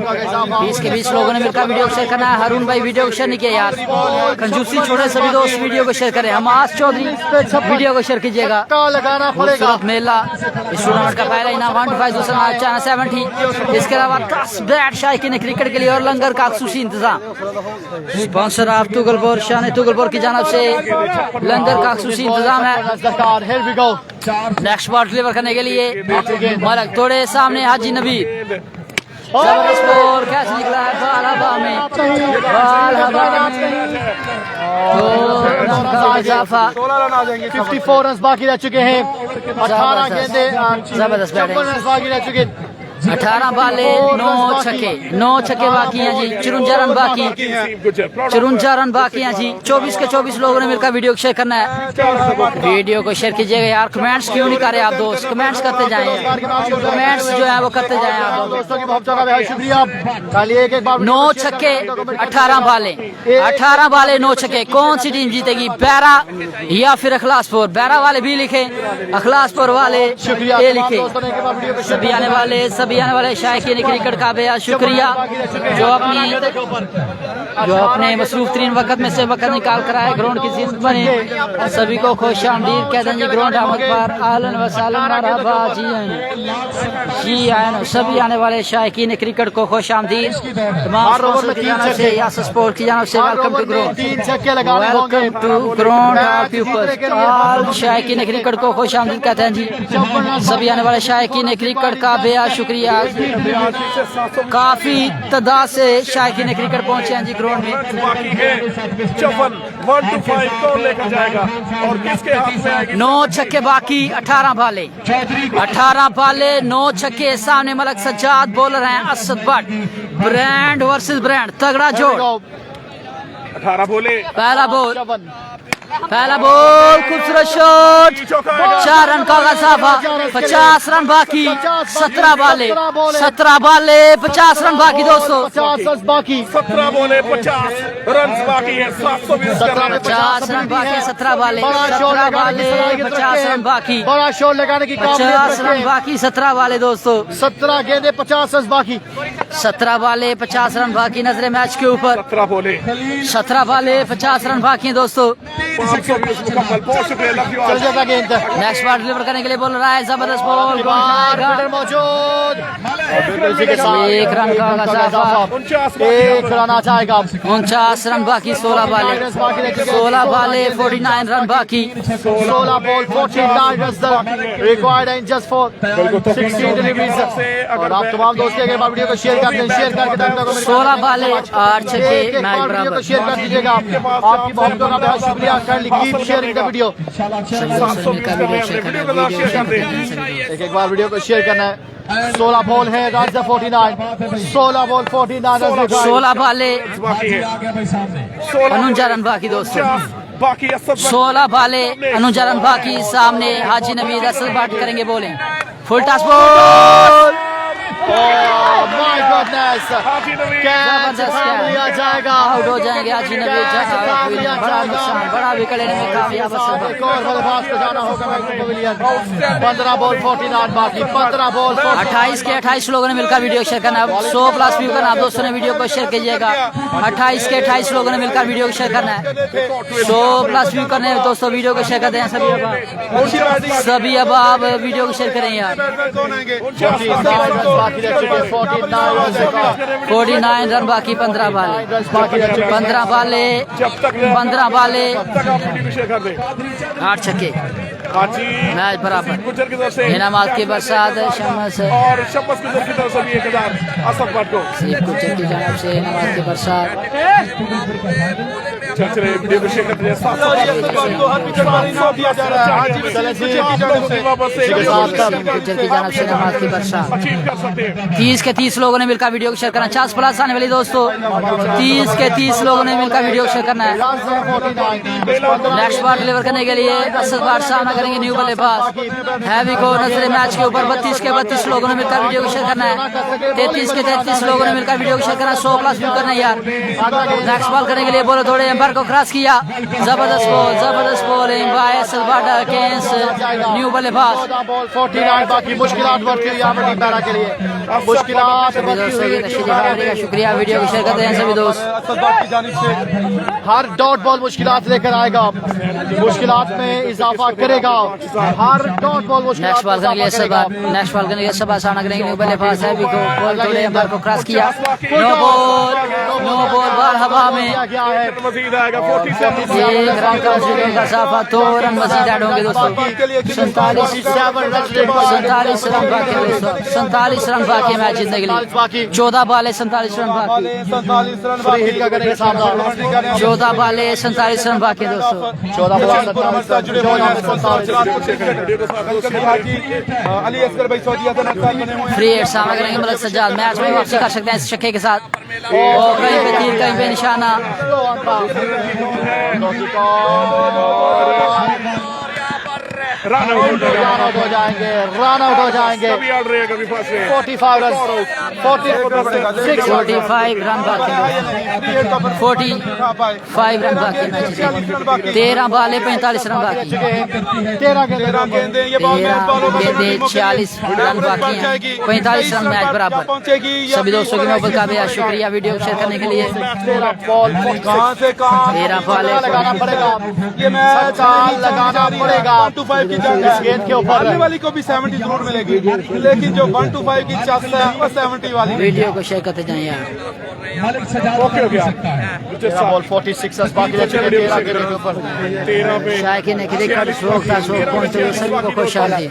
20 के 20 लोगों ने मिलकर वीडियो को शेयर करना है। हारून भाई वीडियो को शेयर नहीं किया यार, कंजूसी छोड़े सभी दोस्त वीडियो को शेयर करें। हमास चौधरी वीडियो को शेयर कीजिएगा। खूबसूरत मेला, इस टूर्नामेंट का पहला इनाम 125, दूसरा मैच चाइना 70। इसके अलावा 10 बैट शायकीन क्रिकेट के लिए और लंगर का खसूसी इंतजाम। स्पॉन्सर आप तुगलपुर, शान तुगलपुर की जानब से लंगर का खसूसी इंतजाम है। नेक्स्ट बॉल डिलीवर करने के लिए मलक तोड़े सामने हाजी नबी, जबरदस्त बॉल, कैच निकला है बाल हवा में, बाल हवा में, 2 रन का इजाफा,
54 रन बाकी रह चुके हैं, 18 गेंदे,
जबरदस्त बैटिंग,
56 रन बाकी रह चुके,
18 बाले 9 छक्के, 9 छक्के बाकी हैं जी, 54 रन बाकी, 54 रन बाकी हैं जी। 24 के 24 लोगों ने मिलकर वीडियो को शेयर करना है। वीडियो को शेयर कीजिएगा यार, कमेंट्स क्यों नहीं कर रहे आप दोस्त, कमेंट्स करते जाएं, कमेंट्स जो है वो करते जाएं आप
दोस्तों की बहुत ज्यादा शुक्रिया। खाली एक बार
9 छक्के 18 बाले, 18 बाले 9 छक्के, कौन सी टीम जीतेगी, बैरा या फिर अखलासपुर? बैरा वाले भी लिखे, अखलासपुर वाले ये लिखे, सभी आने वाले शायकीन क्रिकेट का बेहद शुक्रिया जो अपने मसरूफ तरीन वक्त में से वक्त निकाल कर आए ग्राउंड की जिद बने। सभी को खुश आमदीद कहते हैं जी ग्राउंड आमद पर, आहलन व सहलन मरहबा, जी आए। सभी आने वाले शायकीन क्रिकेट को खुश आमदीद, तमाम स्पॉन्सर की जानब से, यासर स्पोर्ट की जानब से welcome to ground, welcome to ground all peoples, all शायकीन क्रिकेट को खुश आमदीद कहते हैं जी। सभी आने वाले शायकीन क्रिकेट का बेहद शुक्रिया। काफी तादाद से शायकीन क्रिकेट पहुंचे हैं जी ग्राउंड में।
बाकी है 54, 1 to 5 कौन लेकर जाएगा और किसके हाथ में आएगी?
9 छक्के बाकी, 18 बाले, 18 बाले 9 छक्के। सामने मलक सज्जाद बॉलर हैं, Asad Bhatt, brand versus brand, तगड़ा जोड़।
18 बोले,
पहला बॉल, खूबसूरत शॉट, 4 रन का इजाफा, 50 रन बाकी, 17 बाले 50 रन बाकी दोस्तों,
50 रन बाकी,
17 बोले 50 रन बाकी है, 720 रन,
50 रन बाकी, 17 बाले 50 रन बाकी,
बड़ा शॉट लगाने की
50 रन बाकी, 17 बाले दोस्तों,
17 गेंदे 50 रन बाकी,
17 बाले 50 रन बाकी। नजरे मैच के ऊपर,
17 बोले
17 बाले 50 रन बाकी हैं दोस्तों।
520 मुकम्मल, बहुत शुक्रिया, लव यू
चल जाता गेंद,
नेक्स्ट बॉल डिलीवर करने के लिए बोल रहा है, जबरदस्त बॉल,
मौजूद,
1 रन का इजाफा,
1 रन आ जाएगा,
49 रन बाकी, 16 बाले 49 रन बाकी,
16 ball 49 run required and just for 16 deliveries. और आप तमाम दोस्त अगर वीडियो को शेयर करते हैं, शेयर करके
16 बाले 8 छक्के मैच
वीडियो
बराबर।
को शेयर कर दीजिएगा, आपकी मोहब्बतों का बहुत शुक्रिया। Kindly keep sharing the video, एक बार वीडियो को शेयर करना है। 16 बॉल है, राजा 49, 16 बॉल 49 रन,
16 बाले
बाकी है,
49 रन बाकी दोस्तों,
बाकी
16 बाले 49 रन बाकी। सामने हाजी नवीद असद भट्ट करेंगे bowling, full toss ball,
my goodness,
आ जाएगा, आउट हो जाएंगे हाजी नवीद, बड़ा नुकसान, बड़ा विकेट लेने में कामयाब असद भट्ट।
15 बॉल 49 बाकी, 15 बॉल
28 के 28 लोगों ने मिलकर वीडियो शेयर करना है, 100 प्लस व्यू करना, आप दोस्तों ने वीडियो को शेयर कीजिएगा। 28 के 28 लोगों ने मिलकर वीडियो को शेयर करना है, 100 प्लस व्यू करने हैं दोस्तों, वीडियो को शेयर करते हैं सभी अब आप वीडियो को शेयर करें यार। 49 रन बाकी, 15 बाले 8 छक्के, मैच बराबर। इनामात की बरसात शम्स
और शम्स गुजर की तरफ से भी 1000 असद भट्ट को
गुजर की जानब से इनामात की बरसात।
चले वीडियो को शेयर करते हैं।
तो हर विकेट पर इनाम दिया जा रहा है। आज भी
चले जी,
की जानिब से
वापस से
गुज्जर की जानब से नमाज की वर्षा।
अचीव कर सकते हैं।
30 के 30 लोगों ने मिलकर वीडियो को शेयर करना। 50 प्लस आने वाली दोस्तों, 30 के 30 लोगों ने मिलकर वीडियो को शेयर करना है। नेक्स्ट बार डिलीवर करने के लिए असद बार सामना करेंगे न्यू बल्लेबाज हैवी को नजर मैच के ऊपर। 32 के 32 लोगों ने मिलकर वीडियो को शेयर करना है। 33 के 33 लोगों ने मिलकर वीडियो को शेयर करना है। 100 प्लस व्यू करना है यार। नेक्स्ट बॉल करने के लिए बोलो थोड़े एम्पायर को क्रॉस किया। जबरदस्त बॉलिंग बाय असद बार अगेंस्ट न्यू बल्लेबाज।
49 बाकी मुश्किलात बढ़ती हुई यहाँ पर टीम पैरा के लिए मुश्किलात बढ़ती हुई।
शुक्रिया वीडियो को शेयर करते हैं सभी दोस्त।
असद बार की जानिब से
हर डॉट बॉल मुश्किलात लेकर आएगा, मुश्किलात में इजाफा करेगा। हर डॉट बॉल मुश्किलात
नेक्स्ट बॉल करने के लिए सबा, नेक्स्ट बॉल करने के लिए सबा सामना करेंगे न्यू बल्लेबाज हैवी को। बॉल थोड़े एम्पायर को क्रॉस किया। नो बॉल बॉल हवा में।
क्या है
मजीद आएगा 47
एक रन का मजीद का इजाफा। 2 रन मजीद ऐड होंगे दोस्तों। 47 रन बाकी है दोस्तों। 47 रन बाकी है मैच जीतने के लिए। 14 बाल है 47 रन बाकी।
47 रन
फ्री हिट का करेंगे सामना।
14 बाल है 47 रन बाकी है दोस्तों।
14
अली असगर भाई सऊदी अरब बने हुए हैं।
फ्री हिट सामना करेंगे मलक सज्जाद। मैच में वापसी कर सकते हैं इस छक्के के साथ। और कहीं पे तीर कहीं पे निशाना।
रन आउट
हो जाएंगे, रन आउट हो जाएंगे।
कभी आउट रहे कभी फंस रहे।
45 रन
45 रन बाकी है। 45 रन बाकी है मैच में। 13 बाल है 45 रन बाकी।
13
गेंदें ये बॉल में बॉलों को
46 रन बाकी हैं। 45 रन मैच बराबर। सभी दोस्तों की मोहब्बत का बेहद शुक्रिया वीडियो को शेयर करने के लिए।
13 बॉल
कहां से कहां
13 बॉल है।
लगाना पड़ेगा,
ये मैच
लगाना पड़ेगा।
1 to 5 की जंग
इस गेंद के ऊपर
हारने वाली को भी 70 जरूर मिलेगी, लेकिन जो 1 to 5 की चस्त है वो 70 वाली।
वीडियो को शेयर करते जाएं यार।
ओके हो गया।
13 बॉल 46 बाकी रह चुके 13 के ऊपर।
13 पे
शायकीन ने क्रिकेट शौक था शौक पहुंचे हुए सभी को खुशहाली।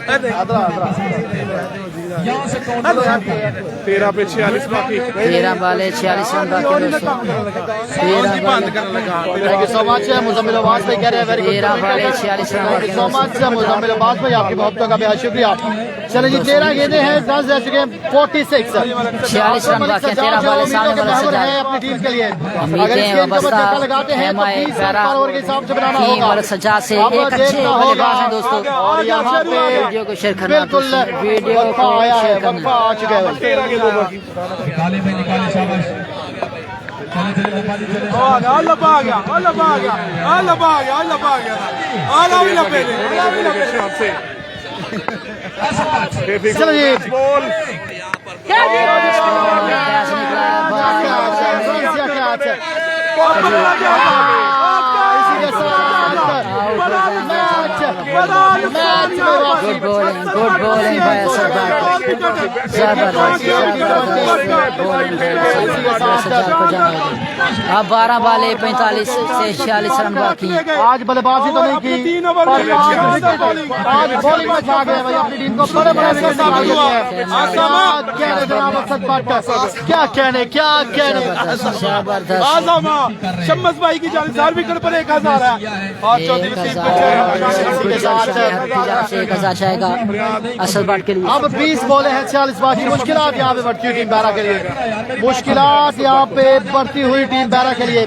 13 पे 46 बाकी।
13 बाल है 46 रन बाकी दोस्तों। 13 बाल
thank you so much Muzammil Abbas भाई कह रहे हैं वेरी गुड।
13 बाल है 46 रन
थैंक
बाकी
you so much Muzammil Abbas भाई, आपकी मोहब्बतों का बेहद शुक्रिया। चलिए जी 13 गेंदें हैं, 10 रह चुके हैं। 46
46 रन बाकी है। 13 बाल है सामने वाला सजा
है अपनी टीम के लिए।
उम्मीदें
अगर इस गेंद के ऊपर
वाबस्ता
चक्का लगाते हैं तो 20 रन पर ओवर के हिसाब से बनाना
टीम
होगा।
और सजा से
अब
एक अच्छे
देखना होगा।
बल्लेबाज हैं दोस्तों।
और यहाँ पे
वीडियो को शेयर करना
बिल्कुल
दोस्तों। वीडियो
वक्फा
को
आया है,
शेयर
वक्फा
करना।
आ चुका है।
13 के 2 बाकी।
निकाले शाबाश।
चलो जी
बॉल
कैच निकला गुड बॉलिंग भाई सरदार अब 12 बाले 45 से 46 रन बाकी।
आज बल्लेबाजी तो नहीं की, आज बॉलिंग में छा गए भाई अपनी टीम को बड़े बड़े से साथ दिए हैं। क्या कहने जनाब असद भट्ट, क्या कहने
जबरदस्त
आज़मा शम्मस भाई की जानिब से विकेट पर 1000 है और चौथी विकेट पे
1000 जाएगा असल बाट के लिए।
अब 20 बॉले हैं 46 बाकी। मुश्किलात यहाँ पे बढ़ती हुई टीम बैरा के लिए, मुश्किलात यहाँ पे बढ़ती हुई टीम बैरा के लिए।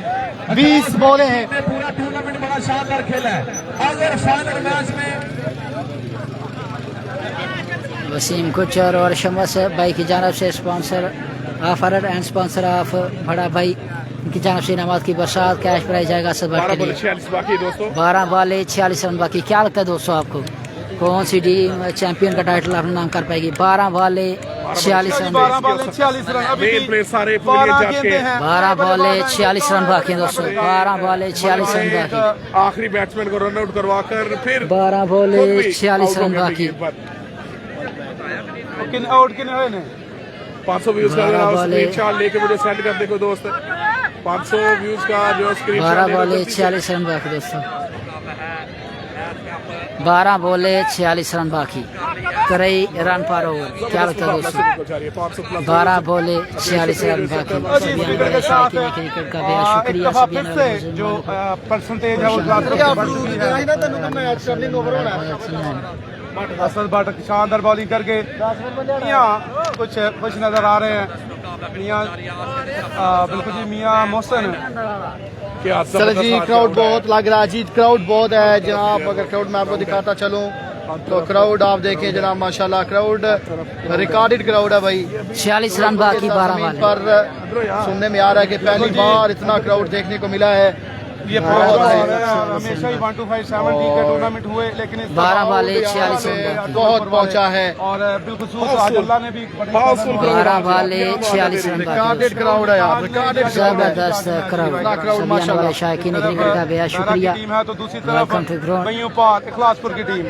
20 बॉले हैं।
पूरा टूर्नामेंट बड़ा शानदार खेला है। अगर फाइनल मैच में
वसीम कुचर और शमस भाई की जानब से sponsor offer and sponsor of बड़ा भाई की जानब से इनामात की बरसात कैश प्राइज जाएगा असल बाट के
12
लिए।
46 बाकी दोस्तों।
12 बाले 46 रन बाकी। क्या लगता है दोस्तों आपको कौन सी टीम चैंपियन का टाइटल अपना नाम कर पाएगी? 12 बाले 46 रन।
12 बॉल 46 रन अभी
मेन प्लेयर सारे
12
जाके
गेंदें हैं।
12 बाले 46 रन बाकी हैं दोस्तों। 12 बाले 46 रन बाकी।
आखिरी बैट्समैन को रन आउट करवाकर फिर
12 बाले 46 रन बाकी।
किन आउट किन हुए ने
500 व्यूज का
12
स्क्रीनशॉट लेके मुझे सेंड कर दे कोई दोस्त। 500 व्यूज का जो
12
स्क्रीनशॉट
बाले 46 रन बाकी दोस्तों। 12 बॉले 46 रन बाकी, 3 रन पर ओवर। क्या लगता है दोस्तों? 12 बॉले 46 रन बाकी। क्रिकेट का बेहद शुक्रिया
फिर से जो परसेंटेज है वो असद भट्ट शानदार बॉलिंग करके मियाँ कुछ खुश नजर आ रहे हैं। मियाँ बिल्कुल जी, मियाँ मोहसिन।
चलो जी, क्राउड बहुत लग रहा है जी, क्राउड बहुत है जनाब। अगर क्राउड में आपको दिखाता चलूं तो क्राउड आप देखें जनाब, माशाल्लाह क्राउड रिकॉर्डेड क्राउड है भाई।
46 रन बाकी 12 वाले
पर सुनने में आ रहा है कि पहली बार इतना क्राउड देखने को मिला है।
ये हमेशा ही 1 to 5 70 के टूर्नामेंट हुए, लेकिन
12 वाले 46 रन
बहुत पहुंचा है
और बिल्कुल आज अल्लाह ने भी
12 वाले 46 रन
रिकॉर्डेड क्राउड है यार, रिकॉर्डेड
जबरदस्त क्राउड। सभी आने वाले शायकीन क्रिकेट का बेहद शुक्रिया।
टीम है तो दूसरी तरफ
वेलकम टू ग्राउंड।
मयूं पाक इखलासपुर की टीम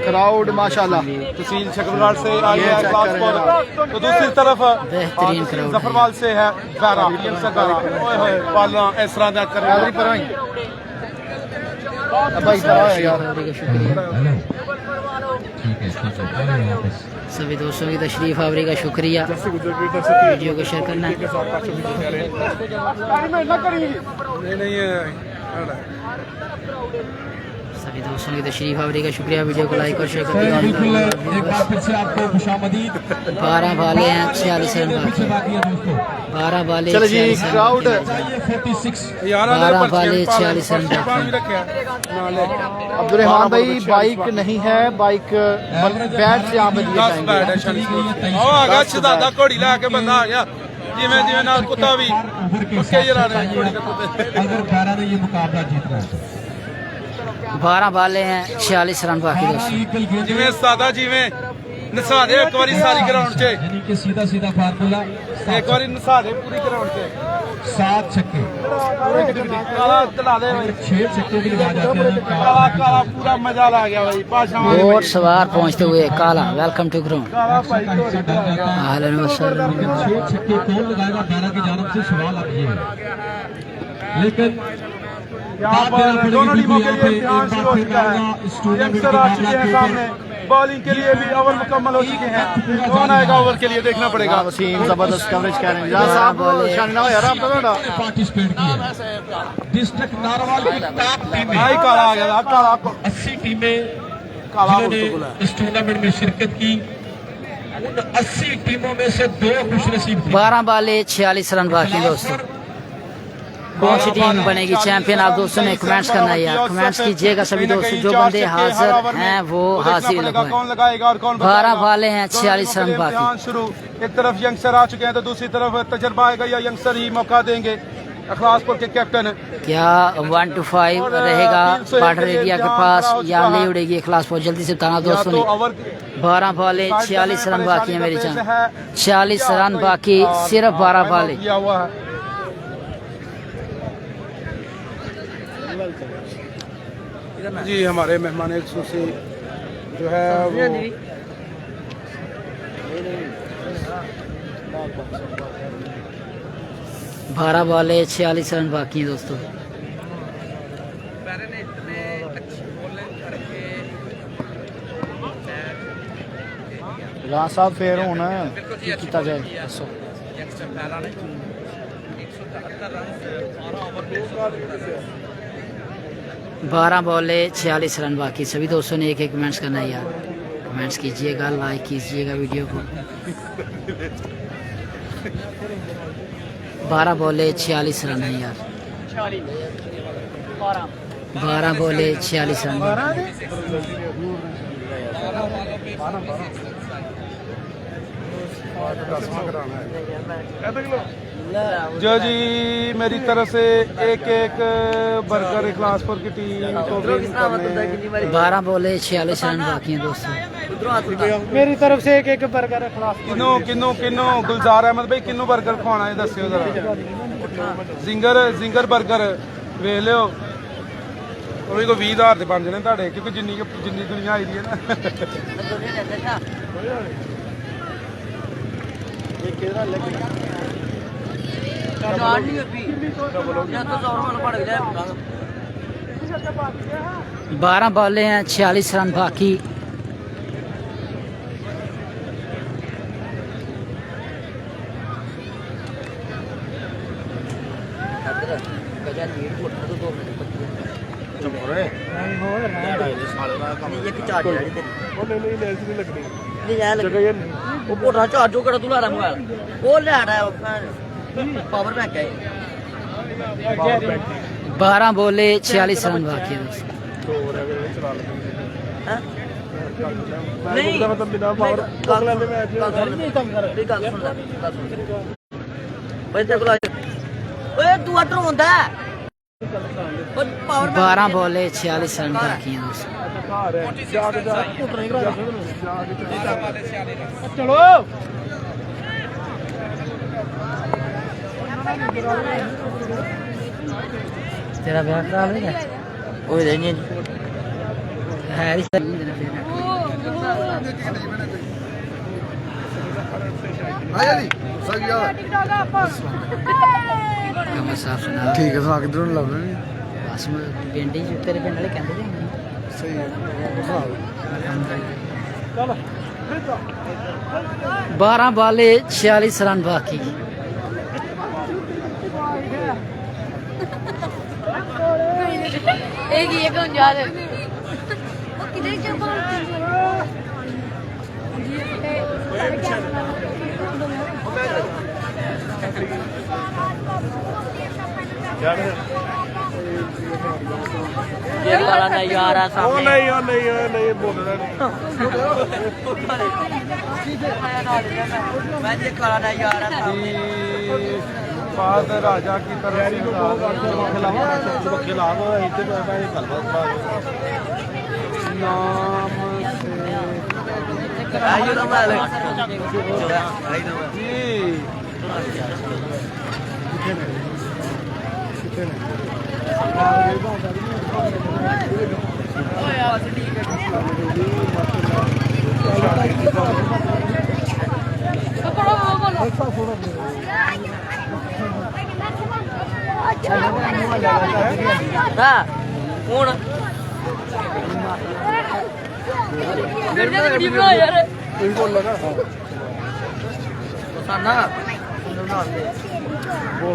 क्राउड माशाल्लाह।
तहसील शकरगढ़ से आई है इखलासपुर, तो दूसरी तरफ
बेहतरीन क्राउड है।
जफरवाल से है ज़ारा टीम से ज़ारा। ओए होए पालना इस तरह का कर रहा है
भाई यार।
सभी दोस्तों की तशरीफ आवरी का शुक्रिया। वीडियो को शेयर करना है। सभी दोस्तों की तशरीफ आवरी का शुक्रिया। वीडियो को लाइक और शेयर करते हैं।
एक बार फिर से आपको खुशामदीद।
12 वाले हैं 46 रन बाकी। 12 वाले
चलो जी,
46 रन
क्राउड
46
12 वाले 46 रन बाकी।
अब्दुलरहमान भाई बाइक नहीं है, बाइक बैट से आप दिए जाएंगे।
शहजादा घोड़ी लैके बंदा आ गया जिमें जिमें नाल कुत्ता भी उसके जरा घोड़ी का कुत्ते।
अगर 12 ने ये मुकाबला जीतना है
12 वाले हैं 46 रन बाकी दोस्तों।
जिमें सादा जिमें नसा दे एक बारी सारी ग्राउंड च,
यानी कि सीधा सीधा फार्मूला
एक बारी नसा दे पूरी ग्राउंड च
7 छक्के,
काला चला दे भाई,
6 छक्के भी लगा जाते हैं।
काला काला पूरा मजा ला गया भाई। पाशा
और सवार पहुंचते हुए काला। Welcome to ground.
काला भाई
अहलन व सहलन।
6 छक्के कौन लगाएगा 12 की जानब से सवाल अब ये है। लेकिन
यहाँ पर दोनों टीमों के लिए इम्तिहान शुरू हो चुका है। यंगस्टर आ चुके हैं सामने, बॉलिंग के लिए भी ओवर मुकम्मल हो चुके हैं। कौन आएगा ओवर के लिए देखना पड़ेगा।
वसीम जबरदस्त कवरेज कर रहे हैं साहब। शानना यार आप
पार्टिसिपेट किए डिस्ट्रिक्ट नारवाल की टॉप टीमें,
भाई काला आ गया काला
80 टीमें
काला
जिन्होंने इस टूर्नामेंट में शिरकत की। उन 80 टीमों में से 2 खुशनसीब थे।
12 वाले 46 रन बाकी दोस्तों। कौन सी टीम बनेगी चैंपियन? आप दोस्तों ने कमेंट्स करना है यार, कमेंट्स कीजिएगा सभी दोस्तों। जो बंदे हाजिर हैं वो हाजिर
कौन लगाएगा और कौन
12 वाले हैं 46 रन बाकी।
शुरू। एक तरफ यंगस्टर आ चुके हैं तो दूसरी तरफ तजर्बा आएगा या यंगस्टर ही मौका देंगे। इखलासपुर के कैप्टन
क्या 1 to 5 रहेगा बॉर्डर एरिया के पास या ले उड़ेगी इखलासपुर? जल्दी से बताना दोस्तों ने। 12 वाले 46 रन बाकी है मेरी जान। 46 रन बाकी, सिर्फ 12 वाले।
किया हुआ है। जी हमारे मेहमान से जो है वो
12 वाले 46 रन बाकी हैं दोस्तों।
राज साहब फेर होना किया जाए।
12 बॉले 46 रन बाकी। सभी दोस्तों ने एक एक कमेंट्स करना है यार, कमेंट्स कीजिएगा, लाइक कीजिएगा वीडियो को। 12 बॉले 46 रन है यार। 12 बॉले 46 रन।
जो जी मेरी तरफ से एक एक बर्गर इखलासपुर की टीम को
12 बॉले 46 रन बाकी हैं दोस्तों।
मेरी तरफ से एक एक बर्गर
किन्नू किन्नू किन्नू गुलजार अहमद भाई किन्नू बर्गर खाना है दस्यो जरा। जिंगर बर्गर वेख लियो कोई 20,000 के बन जाने ਤੁਹਾਡੇ क्योंकि जिन्नी दुनिया आई दी है ना।
12 बॉलें हैं, 46 रन बाकी।
ਉਹ ਭੋਟਾ ਚਾਰਜੋ ਕਿਹੜਾ ਤੂੰ ਲਾ ਰਿਹਾ ਮੋਬਾਈਲ ਉਹ ਲੈਣਾ ਪਾਵਰ ਬੈਂਕ ਹੈ
12 बोले 46 रन बाकी है दोस्तों।
ਨਹੀਂ
ਮਤਲਬ ਬਿਨਾ ਪਾਵਰ ਕੋਲ ਲੈਂਦੇ ਮੈਚ
ਓਏ ਤੇ ਕੋਲ ਓਏ ਤੂੰ ਅਟਰ ਹੁੰਦਾ ਓਏ ਪਾਵਰ
12 बोले 46 रन बाकी है दोस्तों।
ਚਲੋ
तेरा ब्याह खराब है क्या?
ਓਏ ਨਹੀਂ
है ही सही मेरा ब्याह। कमर साफ सुना
ठीक है सुना किधरों लग रहे
बस मैं पिंड ही तेरे पिंड वाले कहते थे
सही है
12 बॉले 46 रन बाकी।
एक ये कौन जा रहे वो किधर चल
ਇਹ ਵਾਲਾ ਨਹੀਂ ਯਾਰ ਆ
ਉਹ
ਸਾਹਮਣੇ
ਨਹੀਂ ਉਹ ਨਹੀਂ ਉਹ ਨਹੀਂ ਬੋਲਣਾ ਨਹੀਂ
ਮੈਂ ਜੇ ਕਾਲਾ ਨਹੀਂ ਯਾਰ ਆ ਸਾਹਮਣੇ
बाद राजा की तरफ से खिलाफ नाम
ਆਇਓ ਨਾ ਮਾਲ ਹਾਂ ਹੁਣ
वीडियो बना यार
ਸਾਨਾ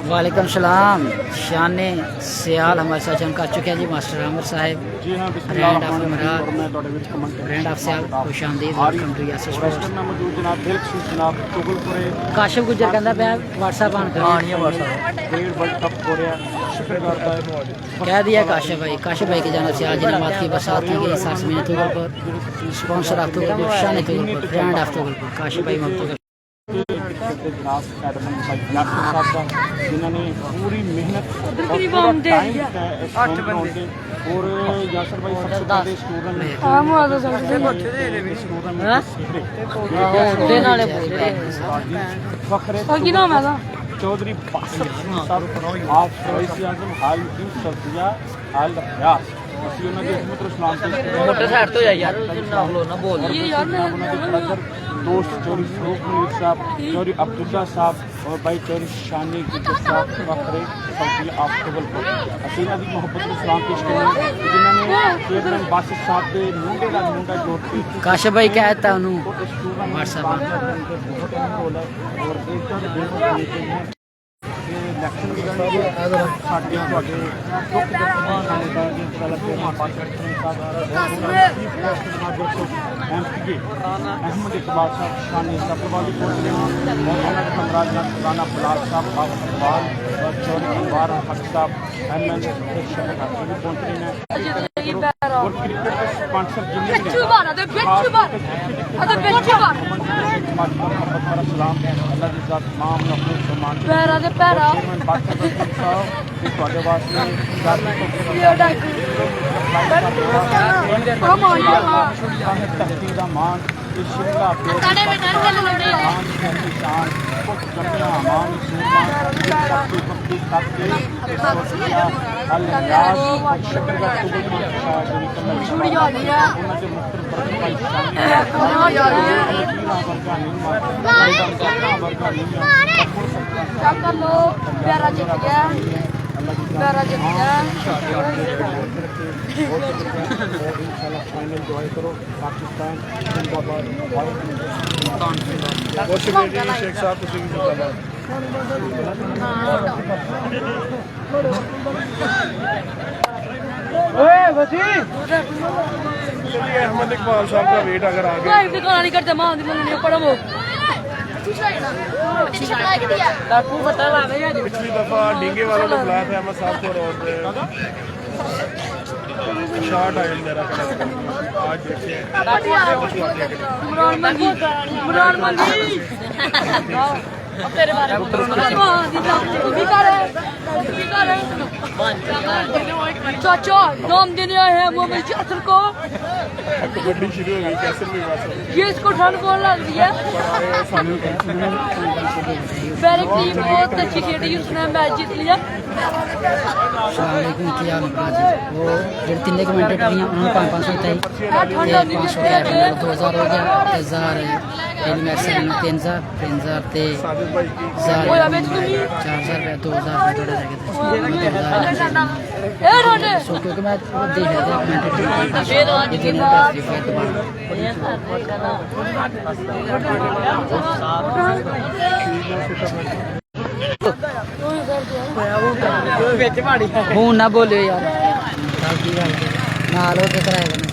वालेकुम सलाम। शान सियाल हमारे साथ जम कर चुके हैं जी मास्टर आमिर साहब।
जी हाँ
ब्रांड ऑफ इमरान,
मैं ਤੁਹਾਡੇ ਵਿੱਚ ਕਮੈਂਟ
ब्रांड ऑफ सियाल खुश आमदीद। Welcome to Yasir sports.
Western में मौजूद जनाब दिलखुश जनाब चुगलपुरे
काशिफ गुजर कहता पे व्हाट्सएप ऑन कर
ਆਣੀ ਆ ਬਸ
डेढ़ वर्ल्ड कप हो रहा है शुक्र करता है
कह दिया काशिफ भाई की जानब से आज इनामात की बरसात की गई सरसमीन तुगलपुर स्पॉन्सर ऑफ तुगलपुर शान तुगलपुर ब्रांड ऑफ तुगलपुर काशिफ भाई ममता
जनाब एडमन भाई यासिर साहब का जिन्होंने पूरी मेहनत और पूरा टाइम और यासिर भाई सबसे बड़े स्टूडेंट
हाँ मुआवजा सकते
ਉਹਦੇ ਨਾਲੇ
फखरे
बाकी नाम है ना
चौधरी बासर साहब आप रईस आजम हाल दी सब्जिया हाल रियास ਅਸੀਂ ਉਹਨਾਂ ਦੀ ਖਿਦਮਤ ਨੂੰ ਸਲਾਮ ਪੇਸ਼ ਕਰਦੇ ਹਾਂ।
ਮੋਟਰ ਸਾਈਡ ਤੋਂ ਜਾ ਯਾਰ ਨਾ ਬੋਲੋ ਨਾ ਬੋਲ
ये यार ना
दोस्त चौधरी फरूक मुनीर साहब चौधरी अब्दुल्ला साहब और भाई चौधरी शानी गुजर साहब वखरे सब्जी आप तुगलपुर ਅਸੀਂ ਇਹਨਾਂ ਦੀ ਮੁਹੱਬਤ ਨੂੰ ਸਲਾਮ ਪੇਸ਼ ਕਰਦੇ ਹਾਂ ਜਿਨ੍ਹਾਂ ਨੇ ਚੇਅਰਮੈਨ ਬਾਸਿਤ ਸਾਹਿਬ ਦੇ ਮੁੰਡੇ ਦਾ ਮੁੰਡਾ ਜੋੜ ਕੇ
काशिफ भाई कहता उन्होंने
WhatsApp और एक ਇਲੈਕਸ਼ਨ ਵੀ ਲੜਨਗੇ ਸਾਡੇ ਤੁਹਾਡੇ ਦੁੱਖ ਦੇ ਸਮੇਂ ਦਾ ਜਿਹੜਾ ਲੱਗੇ ਮਾਪਾ ਚੜ੍ਹਨ ਐਮਪੀਏ ਅਹਿਮਦ ਇਕਬਾਲ ਸਾਹਿਬ ਸ਼ਾਨੀ ਸਤਵਾਲੀ ਪਹੁੰਚੇ ਹਨ और ਉਹਨਾਂ ਦੇ ਹਮਰਾਹ ਰਾਣਾ ਬਲਾਲ ਸਾਹਿਬ ਆਪ ਅਕਬਾਲ और चौधरी अनवार हक साहब एमएन शफीक हाजी भी पहुंच रहे हैं और क्रिकेट के स्पॉन्सर जिन्हें भी
बिच्छू बार अरे बिच्छू बार
मोहम्मद वाला सलाम अल्लाह की ज़ात तमाम ने अपने सम्मान
पैरा दे पैरा
चेयरमैन बादशाह बदर साहब ते ਤੁਹਾਡੇ ਵਾਸਤੇ ਧਰਤੀ ਦਾ ਮਾਣ ਇਹ ਸ਼ਿਮਲਾ
ਸਾਡੇ ਵਿੱਚ ਡਰ ਕੇ ਲੋੜੇ
किसान कुछ कमियां मान सबकी पक्की सबके अल्लाह शुक्र का तुगल
छुड़ी जा रही है
ਉਹਨਾਂ ਦੇ ਮੁਖਤਰ ਬਰਕਤ ਭਾਈ
क्या कर लो प्यारा जीत गया मेरा जितना
फाइनल ज्वाइन करो पाकिस्तान जिंदाबाद
खुश मेरी शेख साहब ਤੁਸੀਂ ਵੀ ਜਿੰਦਾਬਾਦ चलिए अहमद इकबाल साहब का वेट अगर आ गया
भाई दिखाना नहीं करते मां दी नहीं पढ़ो
ਕਾਕੂ ਪਤਾ ਲਾ ਦੇ
पिछली दफा डींगे वालों ने बुलाया था अहमद साहब को और शॉट आया मेरा आज देखिए
इमरान मंगी तेरे बारे में भी करे चाचा नाम देने आए हैं मोहम्मद जाफर को
कबड्डी शुरू हो गई कैसे भी बात
ये इसको ठंड कौन लग रही है मेरी टीम बहुत अच्छी खेली उसने मैच जीत लिया
वालेकुम क्या हाल है वो ਜਿਹੜੇ ਤਿੰਨੇ ਕਮੈਂਟੇਟਰ ਦੀਆਂ ਉਹਨਾਂ ਨੂੰ 500 ਦਿੱਤਾ ਸੀ ਤੇ 500 ਦਾ 2000 ਹੋ ਗਿਆ 1000 ਇਹਨੂੰ ਮੈਸੇਜ ਨੂੰ 3000 ਤੇ 1000
ਓਏ ਅਬੇ ਤੂੰ
4000 ਰੁਪਏ 2000 ਰੁਪਏ ਥੋੜੇ ਰਹਿ ਗਏ
ए रोने
ਸੋ ਕਿਉਂਕਿ ਮੈਂ ਦੇਖ ਰਿਹਾ ਸੀ ਕਮੈਂਟੇਟਰ ਇਹ ਦਿਨ ਪੈਸੇ ਫਿਰ ਦੁਬਾਰਾ
ਵਿੱਚ ਮਾੜੀ
ਹੁਣ ਨਾ ਬੋਲਿਓ ਯਾਰ ਤਾਂ ਕੀ ਗੱਲ ਨਾਲ ਹੋ ਕੇ ਕਰਾਏਗਾ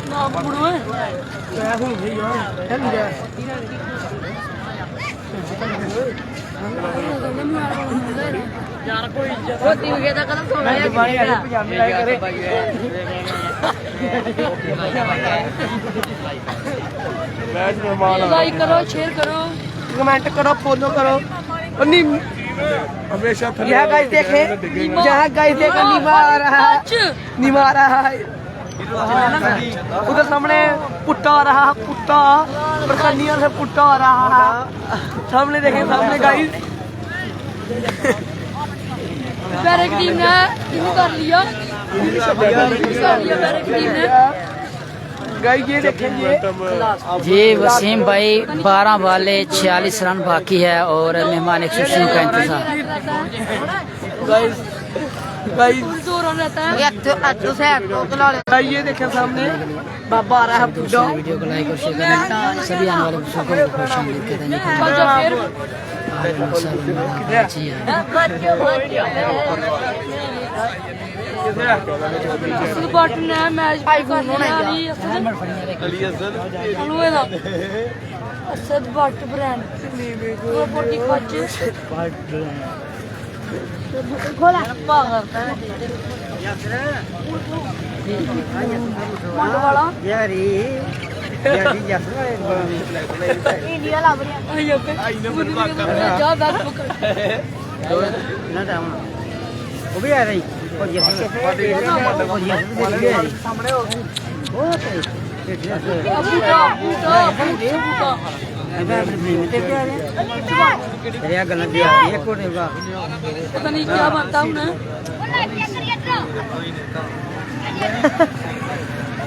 ना बुड़ो
ਯਾਰ ਕੋਈ ਇੱਜ਼ਤ ਹੋਤੀ ਹੋ ਗਿਆ ਤਾਂ ਕਦਮ ਸੋਣਾ ਹੈ ਪਜਾਮੇ ਲਾਈ ਕਰੇ
मैच मेहमान
लाइक करो शेयर करो
कमेंट करो फॉलो करो
हमेशा थले
यहाँ गाइस देखे जहाँ गाइस देखा नीमा आ रहा है नीमा आ रहा है उधर सामने पुट्टा आ रहा है पुट्टा बरसानिया से पुट्टा आ रहा है सामने देखे सामने गाइस
बैरक टीम ने इनको कर लिया बैरक टीम ने
गाइस ये देखेंगे
जी वसीम भाई 12 वाले 46 रन बाकी है और मेहमान 100 का इंतजार
गाइस गाइस
2 रन रहता है
गाइस ये देखें सामने बाबा आ रहा है पुट्टा
वीडियो को लाइक और शेयर करना सभी आने वाले बच्चों को खुश आमदीद कहते हैं जी
बट ने मैच करने वाली असद बट ब्रांड की खच खोला वाला इंडिया ला जा बैट पकड़
वो भी आ रही और ये
सामने हो बूटा
गलत दिया एक को देगा
पता नहीं क्या बनता हूँ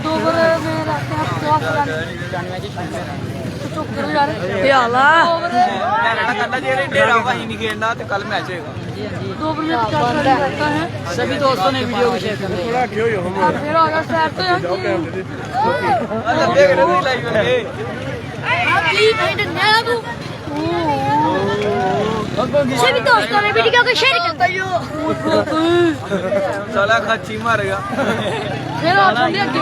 दो ओवर में रहते हैं 50 रन तो चुप करो यार
याला
ਜਿਹੜੇ ਡੇਰਾ ਵਾਹੀ ਨਹੀਂ ਖੇਡਣਾ ਤੇ ਕੱਲ ਮੈਚ ਹੋਏਗਾ
2 ओवर में 50 रन रहता है
सभी दोस्तों ने वीडियो को शेयर कर दिया
ਥੋੜਾ ਕਿਉਂ ਹੋ
और फिर आगे सैर तो यार
ਲੱਗੇ ਕਿਹੜੇ ਨਹੀਂ ਲਾਈ ਹੋਣਗੇ
सभी दोस्तों ने वीडियो को शेयर कर दिया
ਸਾਲਾ ਖਾਚੀ ਮਾਰੇਗਾ
फिर आप बंदे आगे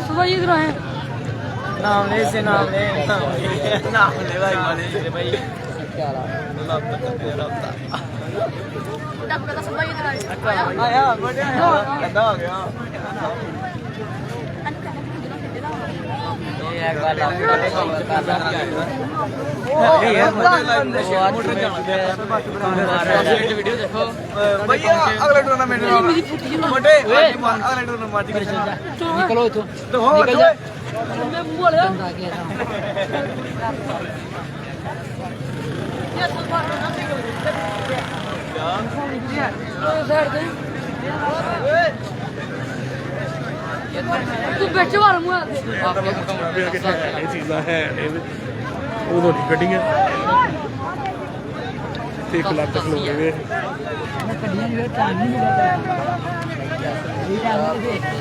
सुबह इधर आए
नाम ले से नाम ले भाई भाई आया बढ़िया गंदा हो गया ये गल वीडियो देखो भैया अगले टूर्नामेंट मोटे अगले टूर्नामेंट
निकलो तो
निकल जा मैं बोल ਤੂੰ ਵਿੱਚ ਵਰ ਮੂੰਹ
ਇਹ ਚੀਜ਼ਾਂ ਹੈ ਉਦੋਂ ਨਹੀਂ ਕੱਢੀਆਂ ਤੇ 1 ਲੱਖ ਤੱਕ ਲੋਕ ਗਏ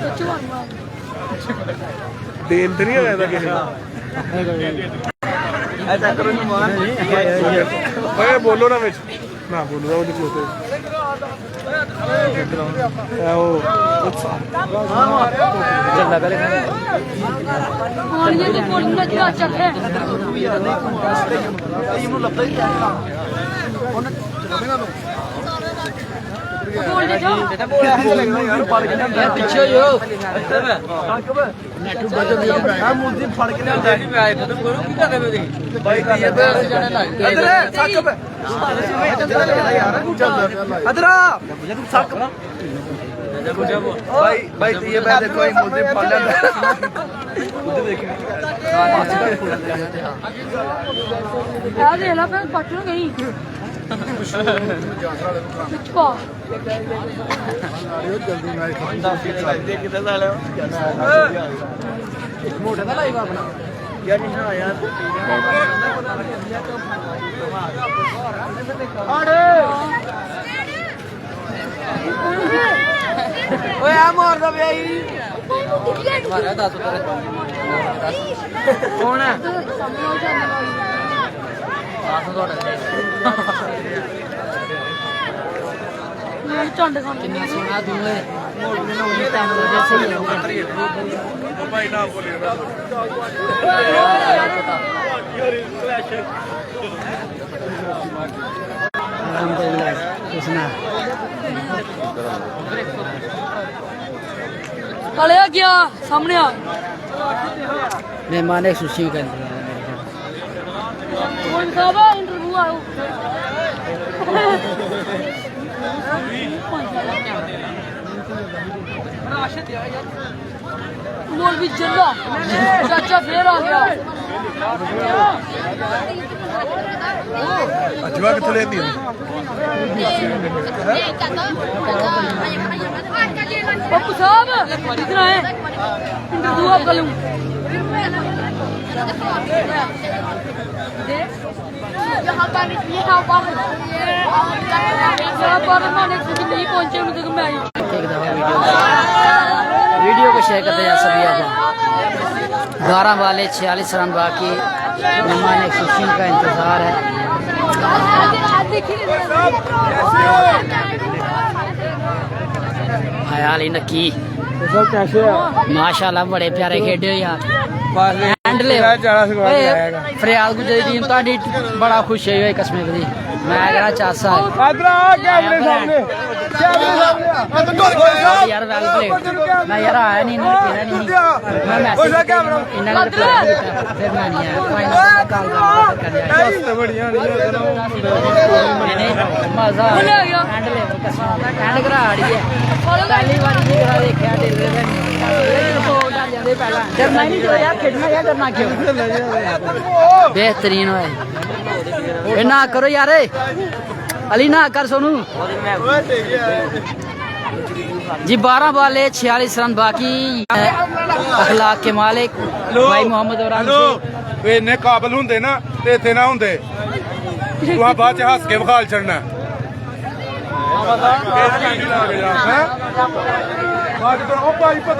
ਵਿੱਚ ਵਰ ਮੂੰਹ
ਦੇਣ ਤੇ ਨਹੀਂ ਆਇਆ ਕਿਸੇ ਦਾ
ऐसा करो ना मान
ਓਏ ਬੋਲੋ ਨਾ ਵਿੱਚ ਨਾ ਬੋਲੋ ਨਾ ਉਹਦੇ ਕੋਲ ਉਹ
ਚੱਲਦਾ ਪਹਿਲੇ
ਪਾਣੀ ਦੀ ਗੋਲੀ ਨਾਲ ਚਾ ਚੱਕੇ ਬੋਲ ਦੇ ਜੋ
ਪਿੱਛੇ ਜੋ
मुझे फड़ के लिया नहीं मैं आया तो करो की कर रहे हो भाई ये इधर साकब अदरा मुझे तुम साकब भाई भाई ये मैं देखो मुझे फड़ लिया मुझे देखिए
ਆ ਦੇ ਲਾ ਫਿਰ ਪੱਟ ਨੂੰ ਗਈ ਵਿੱਚ ਪਾ
ओए आ मार दो भाई कौन है
ਝੰਡ ਖਾਂ
ਕਿੰਨਾ ਸੋਹਣਾ ਤੂੰ ਏ ਉਹਨੇ ਟਾਈਮ ਲੱਗੇ ਸਹੀ ਹੋ
ਭਾਈ ਨਾ ਬੋਲੇ
ਸੁਣਾ
ਹਲੇ ਗਿਆ ਸਾਹਮਣੇ ਆ
ਮਹਿਮਾਨ ਸੁਸ਼ੀ ਕਹਿੰਦੇ
ਹੁਣ ਸਾਹਿਬ ਇੰਟਰਵਿਊ ਆਓ ਮੋਲ ਵੀ ਜੱਲਾ ਚਾਚਾ ਫੇਰ ਆ ਗਿਆ
ਅਜਵਾ ਕਿੱਥੇ ਲੈਂਦੀ
पप्पू साहब कितना है इंटरव्यू आप कर लूँ यहाँ पर माने नहीं पहुंचे उन्हें तो मैं आई
एक दफा वीडियो को शेयर करते हैं सभी आप 12 वाले 46 रन बाकी मेहमान खुशी का इंतजार है यार नक्की माशाल्लाह बड़े प्यारे खेडे हो यार हैंडले फरियाद गुजरी टीम ਤੁਹਾਡੀ बड़ा खुश है कस्मे दी मैं कह 4 साल
कैमरे सामने
यार वेल प्लेड मैं यार आया नहीं मैं मैसेज इन्ना फिर मैं नहीं आया फाइनल कॉल करने
बढ़िया
मजा हैंडले हैंड करा रही है पहली बार नहीं करा देखा दिल डरना ही नहीं यार खेलना यार डरना क्यों बेहतरीन है ना करो यार अली ना कर सोनू जी 12 वाले 46 रन बाकी अखलाक के मालिक भाई मोहम्मद और
इन्ने काबिल होंगे ना ते इत्थे ना होंगे तू बाद च हस के विखाल छड़ना पता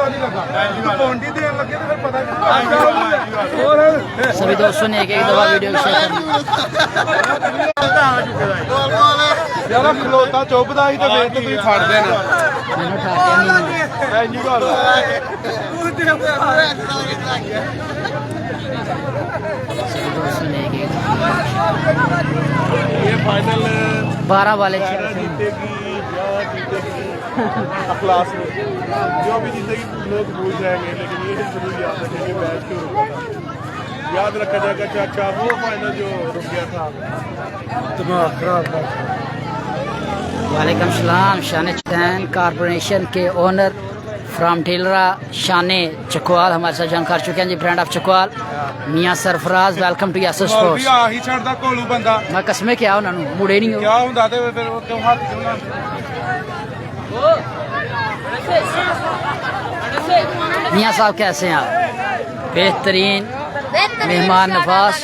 नहीं लगा पौंडी देन लगे तो फिर पता
सभी दोस्तों ने एक दफा वीडियो शेयर
यार खलोता चुभदा ही तो फिर तो तुसीं छड़ देना
मैंने उठाया नहीं
ਇੰਨੀ ਗੱਲ
सभी दोस्तों ने एक
ये फाइनल
12 वाले
जीतेगी या जीतेगी अखलास में जो भी जीतेगी लोग भूल जाएंगे लेकिन ये जरूर याद रखेंगे मैच क्यों रुका था याद रखा जाएगा चाचा वो फाइनल जो रुक गया था दिमाग खराब था
वालेकुम सलाम शान चैन कारपोरेशन के ओनर फ्राम ढीलरा शाने चकवाल हमारे साथ जान कर चुके हैं जी फ्रेंड ऑफ चकवाल मियां Sarfaraz welcome to Yasir sports
ਆ ਹੀ ਛੱਡਦਾ ਕੋਲੂ ਬੰਦਾ
मैं कसमें क्या उन्होंने मुड़े नहीं हो
ਕਿਆ ਹੁੰਦਾ ਤੇ ਫਿਰ ਉਹ ਕਿਉਂ ਹੱਥ ਕਿਉਂ ਨਾ
मियाँ साहब कैसे हैं आप? बेहतरीन मेहमान नवाज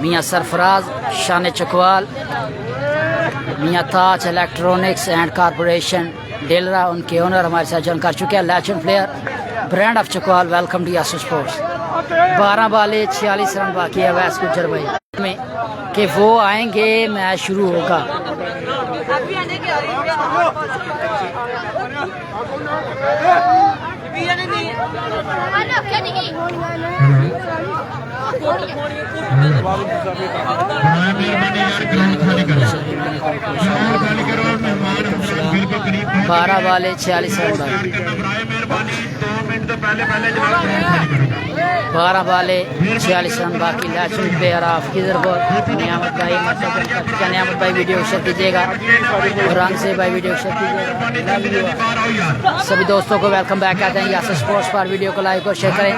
मियाँ सरफराज शान चकवाल, मियाँ ताज इलेक्ट्रॉनिक्स एंड कारपोरेशन डेलरा, उनके ओनर हमारे साथ ज्वाइन कर चुके हैं। Legend player brand of Chakwal, welcome to यासु स्पोर्ट्स। 12 बाले 46 रन बाकी है वैस गुजर भाई में कि वो आएंगे, मैच शुरू होगा। बारह बाले 46 रन बाकी, 12 बाले 46 रन बाकी। लेजेंड प्लेयर ऑफ किधरपुर नियामत भाई, नियामत भाई वीडियो शेयर कीजिएगा और रंग से भाई वीडियो शेयर कीजिएगा। सभी दोस्तों को वेलकम बैक कहते हैं यासर स्पोर्ट्स पर। वीडियो को लाइक और शेयर करें।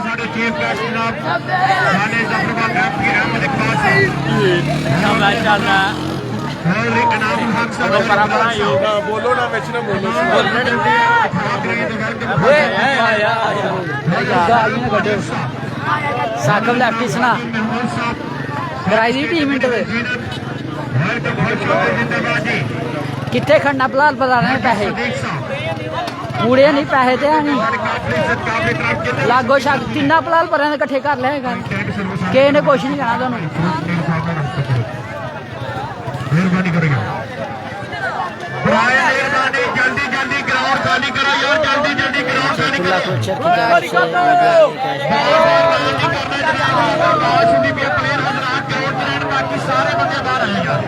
बोलो ना बेच ना बोलो
साकब लैफ्टी सुना कराई दी टीम इंटर कितने खड़ना फिलहाल पता नहीं पैसे पूरे नहीं पैसे तो है नहीं लागो शक तिना फिलहाल पर कट्ठे कर लेगा किसी ने कुछ नहीं कहना तुहानू।
मेहरबानी करेगा जल्दी जल्दी ग्राउंड खाली करो यार, जल्दी जल्दी ग्राउंड खाली करो। बाकी सारे बंदे बाहर आए यार।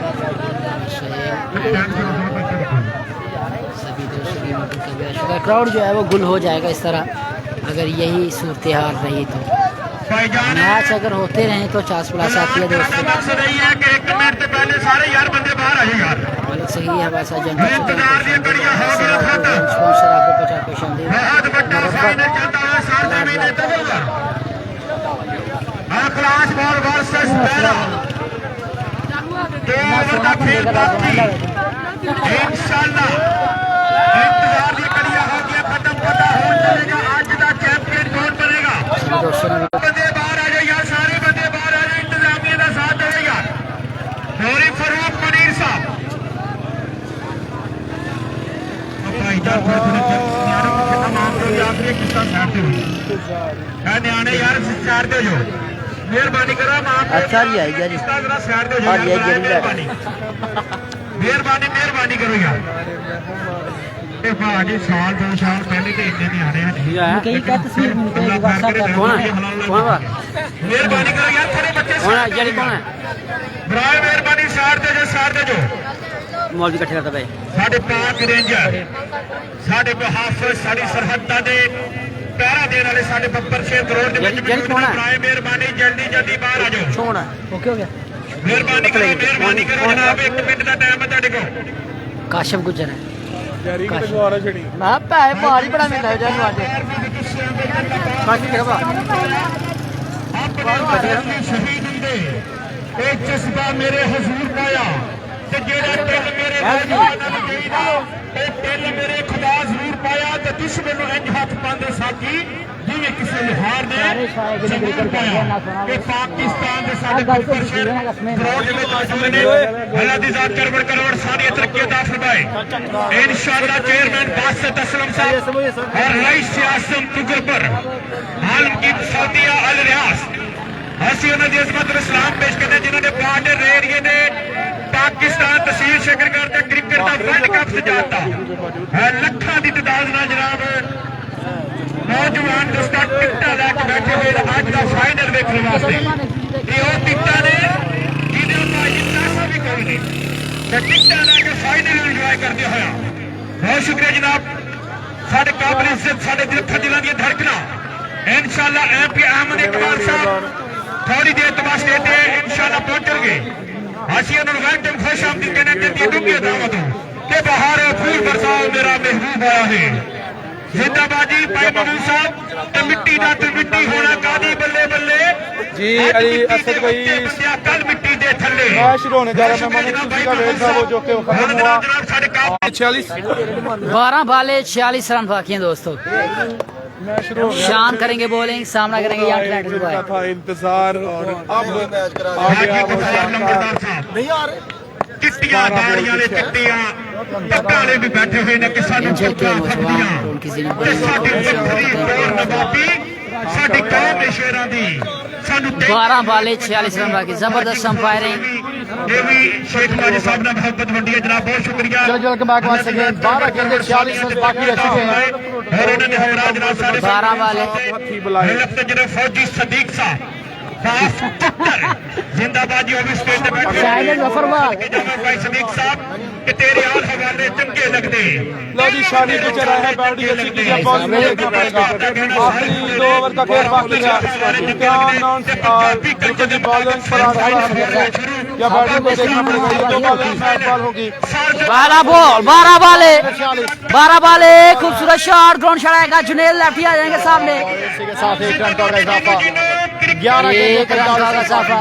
क्राउड जो है वो गुल हो जाएगा इस तरह अगर यही सूरत हाल रही तो। मैच अगर होते रहे तो 50+ आती है दोस्तों।
रही है कि 1 मिनट से पहले सारे यार बंदे बाहर आए यार।
गलत सही है वैसा जनरल
बहुत बड़ा फाइनल चलता है सामने में देता होगा। क्लास बॉल वर्सेस पैरा तो बड़ा खेल बाकी इंशाल्लाह। इंतजार ये करिए हो गया खत्म, पता हो जाएगा आज का चैंपियन कौन बनेगा। बंदे बाहर आ जाए यार, सारे बंदे बाहर आ जाए, इंतजामिया का साथ दे यार। नूरी फरूक मनीर साहब न्याणे यार सैर दो जो मेहरबानी करो। अच्छा जी आई जी सैर दो मेहरबानी मेहरबानी करो यार। भाजी साल 2 साल पहले तो इतने नहीं आने हैं। मेहरबानी करो यार, थोड़े बच्चे मेहरबानी सैर दे जो
मौलवी इकट्ठे करता भाई।
साढ़े पाक रेंजर साढ़े हाफिज साड़ी सरहदा दे पैरा देने वाले साढ़े बब्बर 6 करोड़ दे विच मेहरबानी जल्दी जल्दी बाहर आ जाओ।
छोड़ ओके हो गया।
मेहरबानी करो जनाब, 1 मिनट का टाइम है तुहाडे को।
काशिफ गुजर है
यारी किते गुआरा छड़ी
मैं पैसे बाहर ही बड़ा मिलता है जान वाजे
काशिफ क्या बात
शहीद हुंदे एक जज्बा मेरे हुजूर पाया ते जेड़ा दिल मेरे दिल मेरे खुदा जरूर पाया ते दुश्मन नूं इंज हथ पांदे साथी जिवें किसी लिहार ने जरूर पाया। कि पाकिस्तान दे साडे बब्बर शेर करोड़ दे विच ने अल्लाह दी जात करोड़ सारी तरक्की अता फरमाए इंशाअल्लाह। चेयरमैन बासित असलम साहब और रईस आजम तुगलपर आलम की सऊदिया अल रियास ਅਸੀਂ ਉਹਨਾਂ ਦੀ ਅਜ਼ਮਤ ਨੂੰ ਸਲਾਮ ਪੇਸ਼ ਕਰਦੇ ਜਿਨ੍ਹਾਂ ਨੇ ਬਾਰਡਰ ਏਰੀਏ ਨੇ ਪਾਕਿਸਤਾਨ ਤਹਿਸੀਲ ਸ਼ਕਰਗੜ੍ਹ ਤੇ ਕ੍ਰਿਕਟ ਦਾ ਵਰਲਡ ਕੱਪ ਸਜਾਤਾ ਹੈ। ਲੱਖਾਂ ਦੀ ਤਾਦਾਦ ਨਾਲ ਜਨਾਬ ਨੌਜਵਾਨ ਦੋਸਤਾਂ ਟਿਕਟਾਂ ਲੈ ਕੇ ਬੈਠੇ ਹੋਏ ਅੱਜ ਦਾ ਫਾਈਨਲ ਵੇਖਣ ਵਾਸਤੇ। ਇਹ ਉਹ ਟਿਕਟਾਂ ਨੇ ਜਿਹਦੇ ਉੱਤੇ ਅੱਜ ਪੈਸਾ ਵੀ ਕੋਈ ਨਹੀਂ ਤੇ ਟਿਕਟਾਂ ਲੈ ਕੇ ਫਾਈਨਲ ਇੰਜੋਏ ਕਰਦੇ ਹੋਇਆ। ਬਹੁਤ ਸ਼ੁਕਰੀਆ ਜਨਾਬ, ਸਾਡੇ ਕਾਬਲ ਇੱਜ਼ਤ ਸਾਡੇ ਦਿਲਾਂ ਦੀਆਂ ਧੜਕਣਾਂ इंशाअल्लाह MP अहमद इकबाल साहब थोड़ी देर तो वास्ते इंशाअल्लाह पहुंचेंगे। ਅਸੀਂ ਉਹਨਾਂ ਨੂੰ ਵੈਲਕਮ ਖੁਸ਼ ਆਮਦੀਦ कहने देती डूंगी दावत के बाहर फूल बरसाओ मेरा महबूब आया है। जिंदाबादी भाई महबूब साहब ते मिट्टी दा ते मिट्टी होना कादी बल्ले बल्ले
जी अली असद भाई
कल मिट्टी दे थल्ले
मैच शुरू होने जा रहा है। मेहमान खुशी का वेट था वो जो कि खत्म हुआ 46
12 बाले 46 रन बाकी हैं दोस्तों। शान करेंगे बॉलिंग, सामना करेंगे यंग टैलेंट बॉय।
था इंतजार और अब आ गया वो शानदार
चिट्टियां दाड़ियां वाले चिट्टियां पक्का वाले भी बैठे हुए ने कि सानू
इंजॉय के नौजवान उनकी जिंदगी
साडी कौम दे शेरां दी सानू
12 बाले 46 रन बाकी, जबरदस्त अंपायरिंग।
ये भी शेख माजी साहब ने मोहब्बत मंडी है जनाब, बहुत शुक्रिया।
चलो वेलकम बैक वंस अगेन। 12 गेंदें 46 रन बाकी रह चुके हैं
और उन्होंने हमरा जनाब सारे
12 बाले
लगते जनाब फौजी सदीक साहब जिंदाबाद जी, भी स्टेज पे बैठे
शाहिद जफरवाल
भाई सदीक साहब कि तेरे हाल हवाले चंगे लगते।
लो जी शानी को चला है, बैटिंग अच्छी की है, बॉलिंग में देखना पड़ेगा। आखिरी 2 ओवर का खेल बाकी है। इम्तिहान बिल्कुल जी बॉलिंग पर आधार या बैटिंग को देखना पड़ेगा। ये 2 बॉलिंग मैच बॉल होगी।
12 बॉल 12 बाले 12 बाले, खूबसूरत शॉट, ग्राउंड शॉट आएगा। जुनेद लेफ्टी आ जाएंगे सामने,
इसी के साथ 1 रन का इजाफा। 11
1 रन का इजाफा।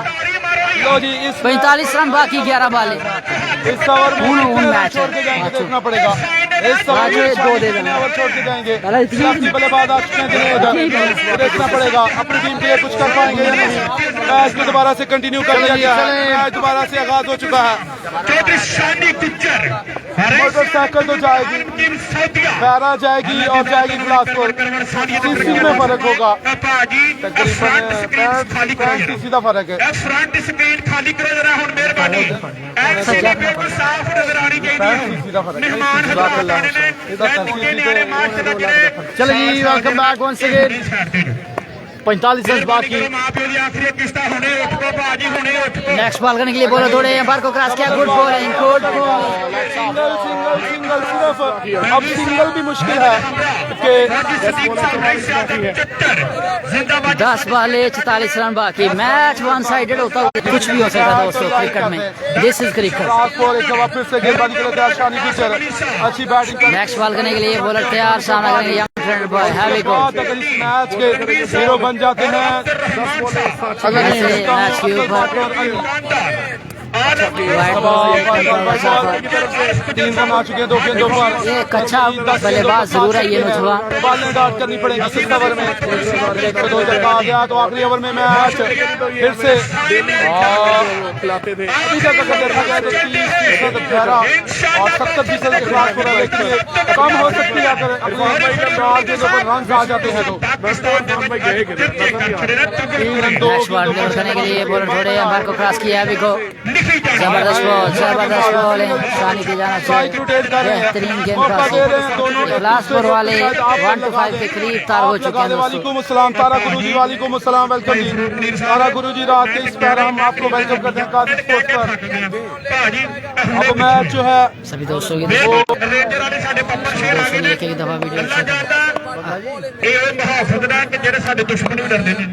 लो जी इस
45 रन बाकी, 11 बाले।
इस ओवर में
उन मैच
छोड़ के जाएंगे, देखना पड़ेगा। इस ओवर
आज
में
2 दे देना।
ओवर छोड़ के जाएंगे।
पहले तीन।
लेफ्टी बल्लेबाज आ चुके हैं जिन्हें उधर देखना पड़ेगा अपनी टीम के लिए कुछ कर पाएंगे या नहीं। मैच को दोबारा से कंटिन्यू कर दिया गया है, मैच दोबारा से आगाज हो चुका है।
चौधरी शानी गुज्जर
मोटरसाइकिल तो जाएगी, पैरा जाएगी और जाएगी बिलासपुर। सीसी में फर्क होगा, तकरीबन 35 का फर्क है।
फ्रंट स्क्रीन खाली करो जरा हुन मेहरबानी। एक्चुअली बिल्कुल साफ नजर आनी चाहिए।
सीधा फर्क है,
मेहमान
सीधा
हजरात
कल्ला
ने
इधर
पूरे न्यारे मैच के लगे
चलो जी welcome back once again. 45 run बाकी।
मां-प्यो दी आखिरी किस्ता हुने उठ को बाजी हुने उठ को।
नेक्स्ट बॉल करने के लिए बॉलर थोड़े अंपायर को क्रॉस किया, good bowling, good ball.
Single single single सिर्फ अब सिंगल भी मुश्किल है कि
10 बाले 44 रन बाकी, मैच वन साइडेड होता हुआ कुछ भी हो सकता है दोस्तों क्रिकेट में। This is cricket.
ट्रांसपोर्ट एक जगह फिर से गेंदबाजी के लिए तैयार शानी गुज्जर अच्छी बैटिंग कर
नेक्स्ट बॉल करने के लिए बॉलर तैयार, सामना करेंगे यंग ट्रेंड बॉय हैवी को।
अगर इस मैच के हीरो बन जाते हैं अगर
ऐसे मैच के ऊपर वाइड बॉल,
3 रन आ चुके हैं 2 गेंदों पर।
ये कच्चा बल्लेबाज जरूर है ये नौजवान।
बॉलें डाट करनी पड़ेगी इस ओवर में। 102 तक आ गया तो आखिरी ओवर में मैच फिर से
खिलाते थे।
अभी तक अगर देखा जाए तो 30% 11 और 70% के खिलाफ हो रहा है, लेकिन ये कम हो सकती है अगर अपने 4 गेंदों पर रन आ जाते हैं तो। 3 रन 2
नेक्स्ट बॉल डिलीवर करने के लिए बॉलर थोड़े अंपायर को क्रॉस किया हैवी को। जबरदस्त बॉल, जबरदस्त बॉलिंग, शानी की जाना चाहिए। बेहतरीन गेंदबाजी। बिलासपुर वाले 1 to 5 के करीब तार हो चुके हैं दोस्तों।
वालेकुम अस्सलाम तारा गुरुजी, वालेकुम अस्सलाम, वेलकम जी तारा गुरुजी। रात के इस पैर हम आपको वेलकम करते हैं कादिर स्पोर्ट्स पर। अब मैच जो है
सभी दोस्तों की
रेंजर वाले साडे पप्पर शेर आ गए ने।
एक एक दफा वीडियो
ਇਹ ਮੁਹਾਫਜ਼ਤ ਦਾ ਕਿ ਜਿਹੜੇ ਸਾਡੇ ਦੁਸ਼ਮਣ ਵੀ ਡਰਦੇ ਨੇ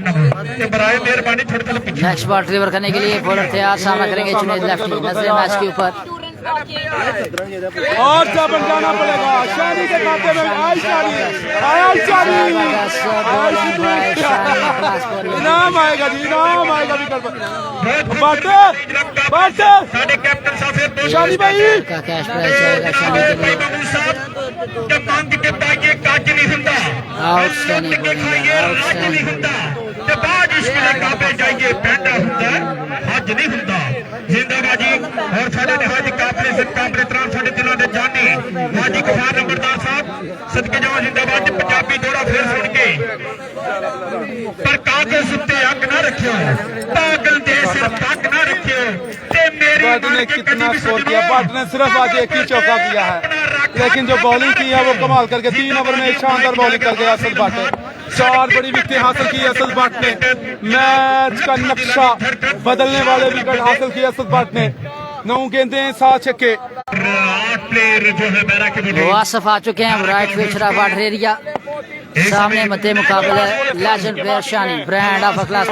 ਤੇ ਬਰਾਏ ਮਿਹਰਬਾਨੀ ਥੋੜੇ ਥੋੜੇ ਪਿੱਛੇ।
नेक्स्ट बॉल डिलीवर करने के लिए बॉलर तैयार, सामना करेंगे जुनैद लेफ्टी। नजर मैच के ऊपर
और क्या बन जाना पड़ेगा शानी के खाते में। आई शानी, आई शानी, इनाम आएगा जी, इनाम आएगा भी बाटे
ਸਾਡੇ ਕੈਪਟਨ ਸਾਹਿਬ ਫਿਰ
शानी भाई
का कैश प्राइज जाएगा शानी के लिए।
ਤੇ ਮੰਗ ਕੇ ਪਾਈਏ ਕੱਜ ਨਹੀਂ ਹੁੰਦਾ।
आउटस्टैंडिंग बॉलिंग,
ਨਹੀਂ
आउटस्टैंडिंग
ਹੁੰਦਾ ਤੇ ਬਾਜ ਇਸ ਵੇਲੇ ਕਾਬੇ ਜਾਈਏ ਪੈਂਡਾ ਹੁੰਦਾ ਹੱਜ ਨਹੀਂ ਹੁੰਦਾ। ਜ਼ਿੰਦਾਬਾਜੀ ਔਰ ਸਾਡੇ ਨਿਹਾਇਤ ਕਾਬਲੇ ਤਰ੍ਹਾਂ ਸਾਡੇ ਦਿਲਾਂ ਦੇ ਜਾਨੀ ਮਾਜੀ ਗਫਾਰ ਨੰਬਰਦਾਰ ਸਾਹਿਬ ਸਦਕੇ ਜਾਵਾਂ। ਜ਼ਿੰਦਾਬਾਦ ਤੇ ਪੰਜਾਬੀ ਦੋੜਾ ਫੇਰ ਸੁਣ ਕੇ ਪਰ ਕਾਗਜ਼ ਉੱਤੇ ਅੱਗ ਨਾ ਰੱਖਿਓ, ਪਾਗਲ ਦੇ ਸਿਰ ਪੱਗ ਨਾ ਰੱਖਿਓ ਤੇ ਮੇਰੀ
बट ने कितना स्कोर किया। बट ने सिर्फ आज एक ही चौका किया है, लेकिन जो बॉलिंग की है वो कमाल करके 3 ओवर में एक शानदार बॉलिंग कर गया असल भट्ट। 4 बड़ी विकेटें हासिल की असल भट्ट ने। मैच का नक्शा बदलने वाले विकेट हासिल किए असल भट्ट ने। 9 गेंदें 7 छक्के।
प्लेयर जो है मेरा के
वासफ आ चुके हैं राइट फील्ड वाटर एरिया। सामने मध्य मुकाबले legend player Shani, brand of class.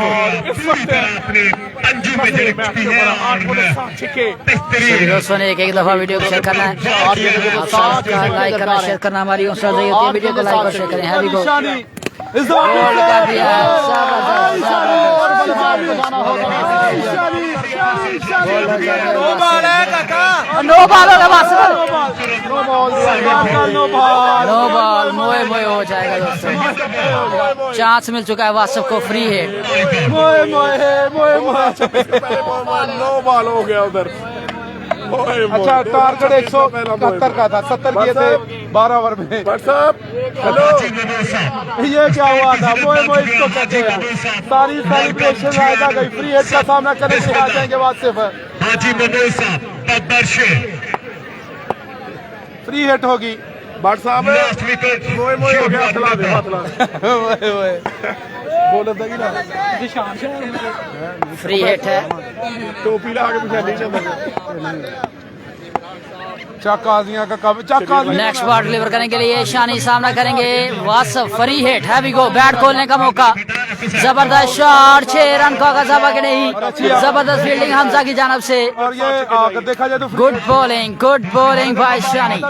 दोस्तों ने एक दफा वीडियो को शेयर करना है, लाइक करना, शेयर करना हमारी हौसला अफजाई होती है। वीडियो को लाइक और शेयर करें। हैवी को गोल कर दिया, नो बॉल होगा बस।
नो बॉल
नो बॉल, मोए मोए हो जाएगा दोस्तों। चांस मिल चुका है वासिफ को, फ्री हिट।
मोए मोए मोए मोए।
नो बॉल हो गया उधर।
अच्छा, टारगेट 171 का था, 70 किए थे 12 ओवर में।
हेलो,
ये क्या हुआ था? मोए मोए इसको कहते हैं। सारी सेलिब्रेशन आएगा गई, फ्री हिट का सामना करने के लिए आ जाएंगे वासिफ।
हाजी मनोज साहब बब्बर शेर
फ्री हिट होगी।
भट्ट साहब
लास्ट विकेट
मोए मोए हो गया, हथला दे हथला
मोए मोए।
बोल था कि ना
फ्री हिट है।
टोपी ला के पीछे नहीं चलता।
चकाजियां का कब चकाजियां।
नेक्स्ट बॉल डिलीवर करने के लिए शानी सामना करेंगे वासिफ, फ्री हिट। हैवी गो, बैट खोलने का मौका। जबरदस्त शॉट, 6 रन का गजाबा के नहीं। जबरदस्त फील्डिंग हमजा की जानब से।
और ये अगर देखा जाए तो
गुड बॉलिंग बाय शानी।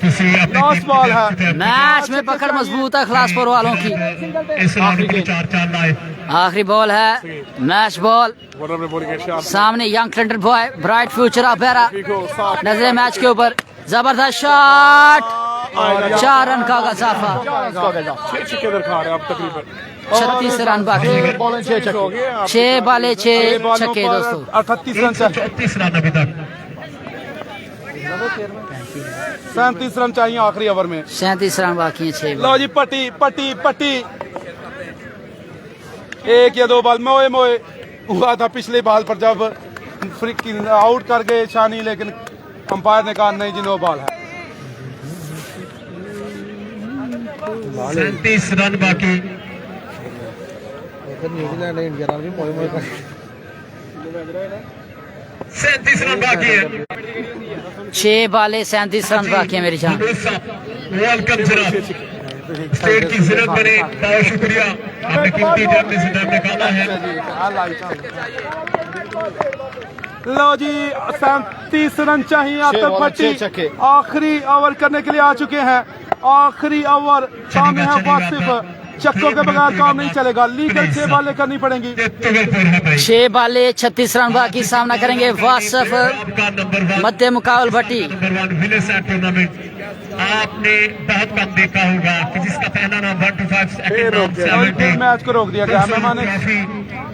4 लास्ट बॉल है।
मैच में पकड़ मजबूत है खलासपुर वालों की।
इस राउंड में 4 लाए।
आखिरी बॉल है, मैच बॉल। सामने young talented boy, bright future of बेरा। नजरे मैच के ऊपर, जबरदस्त शॉट, 4 रन का इजाफा। 36 रन बाकी, 6 बाले 6 छक्के दोस्तों।
38 रन चाहिए।
36 रन अभी तक।
37 रन चाहिए आखिरी ओवर में।
37 रन बाकी है, 6
लो जी, पट्टी पट्टी पट्टी। 1 या 2 बॉल मोए मोए हुआ था पिछले बॉल पर जब फ्री आउट कर गए शानी, लेकिन अंपायर ने कहा नहीं जी, नो बॉल है।
37 रन बाकी। 37 रन बाकी है।
6 बाले 37 रन बाकी है मेरी जान।
वेलकम जनाब, स्टेट की जिरत बने, बहुत शुक्रिया, आपने कीमती टाइम में से टाइम निकाला है।
लो जी, 37 रन चाहिए आतक भट्टी। आखिरी ओवर करने के लिए आ चुके हैं। आखिरी ओवर सामने है वासिफ। चक्कों के बगैर काम नहीं चलेगा, लीगल 6 बालें करनी पड़ेंगी।
6 बाले 36 रन बाकी, सामना करेंगे वासिफ मध्य मुकाबल भट्टी।
आपने बहुत कम देखा होगा कि जिसका पहला नाम 1 to 5 सेकंड नाम 70
मैच को रोक दिया गया। मेहमान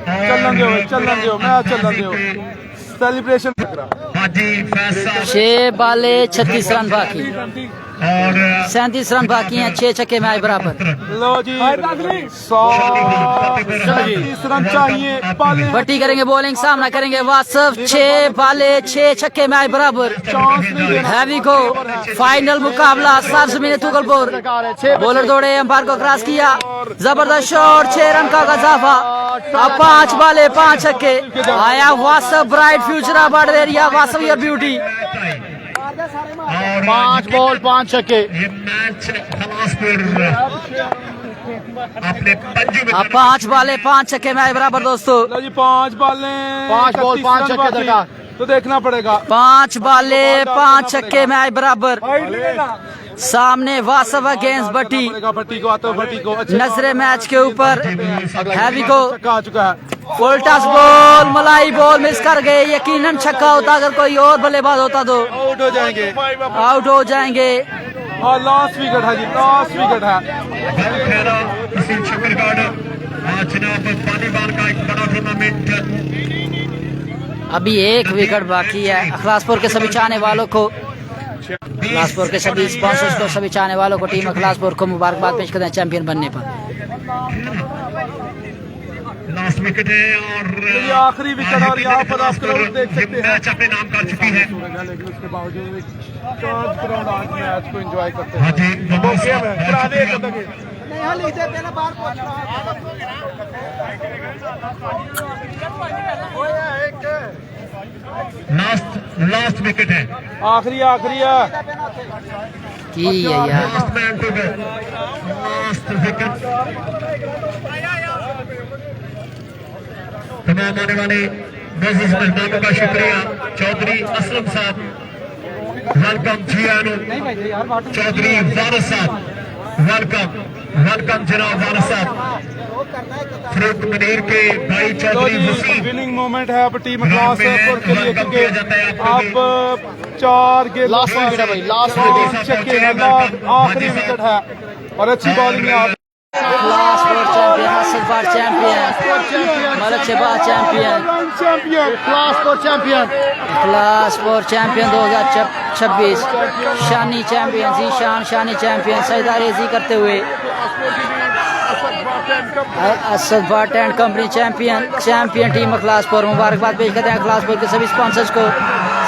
चलन दो, चलन दो, मैच चलन दो, सेलिब्रेशन।
हाजी फैसला
6 बाले 36 रन बाकी
और
37 रन बाकी हैं, 6 छक्के मैच बराबर।
लो जी, 137 रन चाहिए।
भट्टी करेंगे बॉलिंग, सामना करेंगे वासिफ। 6 बाले 6 छक्के मैच बराबर। हैवी को फाइनल मुकाबला साफ जमीन तुगलपुर। बॉलर दौड़े, अंपायर को क्रॉस किया, जबरदस्त शॉट, 6 रन का इजाफा। अब 5 बाले 5 छक्के। आया वासिफ, ब्राइट फ्यूचर अवार्ड दे रही है वासिफ योर ब्यूटी।
5 बॉल 5 छक्के।
ये मैच खलासपुर अपने पंजू में।
अब 5 बाले 5 छक्के मैच बराबर दोस्तों।
लो जी, 5 बालें
5 बॉल 5 छक्के दरकार।
तो देखना पड़ेगा।
5 बाले 5 छक्के मैच बराबर। सामने वासिफ अगेंस्ट भट्टी।
भट्टी को आता है, भट्टी को
नजरे मैच के ऊपर, हैवी को
छक्का आ चुका है।
फुलटॉस बॉल, मलाई बॉल मिस कर गए। यकीनन छक्का होता अगर कोई और बल्लेबाज होता तो।
आउट हो जाएंगे।
आउट हो जाएंगे।
और लास्ट विकेट है जी, लास्ट विकेट है।
इसी छक्कर कार्ड आज जनाब पानीबान का एक बड़ा टूर्नामेंट।
अभी 1 विकेट बाकी है। अखलासपुर के सभी चाहने वालों को, अखलासपुर के सभी स्पॉन्सर्स को, सभी चाहने वालों को टीम अखलासपुर को मुबारकबाद पेश करते हैं चैंपियन बनने पर।
लास्ट विकेट है और
ये आखिरी विकेट। और यहाँ पर आप क्राउड देख सकते हैं,
मैच अपने नाम कर चुकी है।
लेकिन उसके बावजूद क्राउड आज मैच को एंजॉय करते हैं।
हाजी मनोज साहब लास्ट विकेट है।
आखिरी आखिरी है।
की है यार,
last man to go, last wicket. तमाम आने वाले मोअज़्ज़िज़ मेहमानों का शुक्रिया। चौधरी असलम साहब, वेलकम जियानो। चौधरी वारिस साहब, वेलकम, वेलकम जनाब वारिस साहब। फरूक मुनीर के भाई
तो
चौधरी
जी
वसीम
विनिंग मोमेंट है अब टीम क्लासपुर के लिए क्योंकि अब 4 गेंद
लास्ट विकेट है भाई, लास्ट
छक्के हैं, आखिरी विकेट है और अच्छी बॉलिंग है।
क्लास 4 चैंपियन, असलफार champion, Malak Shahbaz champion,
class 4 champion,
class 4 champion 2026, Shani champion, Zeeshan Shani champion, Saida रेजी करते हुए असलफार tent company champion team class 4। मुबारकबाद पेश करते हैं क्लास 4 के सभी स्पॉन्सर्स को,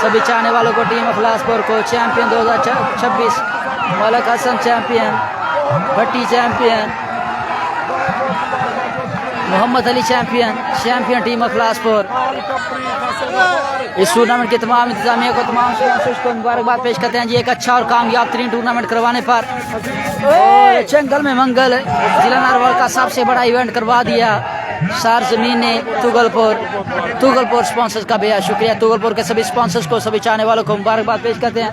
सभी चाहने वालों को टीम क्लास 4 को। Champion 2026 Malak Hasan champion, Bhatti champion, Mohammad Ali champion team class 4। इस टूर्नामेंट के तमाम इंतजामिया को, तमाम स्पॉन्सर्स को मुबारकबाद पेश करते हैं जी एक अच्छा और कामयाब तरीन टूर्नामेंट करवाने पर। और जंगल में मंगल जिला नारवाल का सबसे बड़ा इवेंट करवा दिया सार जमीन ने तुगलपुर स्पॉन्सर्स का बेहद शुक्रिया। तुगलपुर के सभी स्पॉन्सर्स को, सभी चाहने वालों को मुबारकबाद पेश करते हैं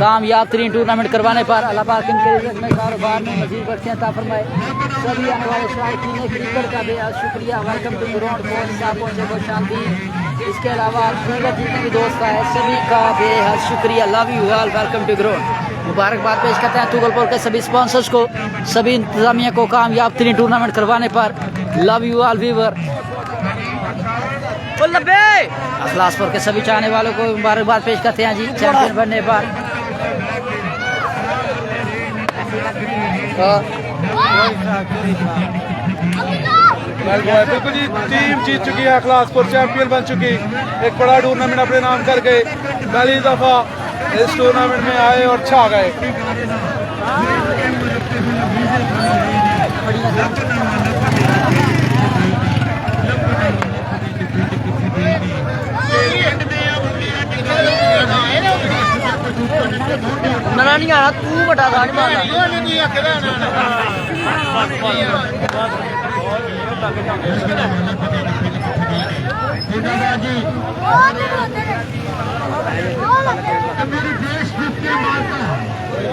कामयाब तरीन टूर्नामेंट करवाने पर। अल्लाह पाक इनके रिज़्क़ में, कारोबार में मज़ीद बरकतें अता फरमाए। सभी आने वाले शायकीन क्रिकेट का बेहद शुक्रिया। वेलकम टू ग्राउंड, बहुत साफ पहुँचे, बहुत शांति। इसके अलावा क्रिकेट जितने भी दोस्त आए सभी का बेहद शुक्रिया। Love you all, welcome to ground. मुबारकबाद पेश करते हैं तुगलपुर के सभी स्पॉन्सर्स को, सभी इंतजामिया को कामयाब तरीन टूर्नामेंट करवाने पर। Love you all viewer. क्लासपुर के सभी चाहने वालों को मुबारकबाद पेश करते हैं जी चैंपियन बनने पर।
बिल्कुल जी, टीम जीत चुकी है, क्लासपुर चैंपियन बन चुकी, एक बड़ा टूर्नामेंट अपने नाम कर गए, पहली दफा इस टूर्नामेंट में आए और छा गए।
ना नहीं आना तू बटा दाढ़ी मारना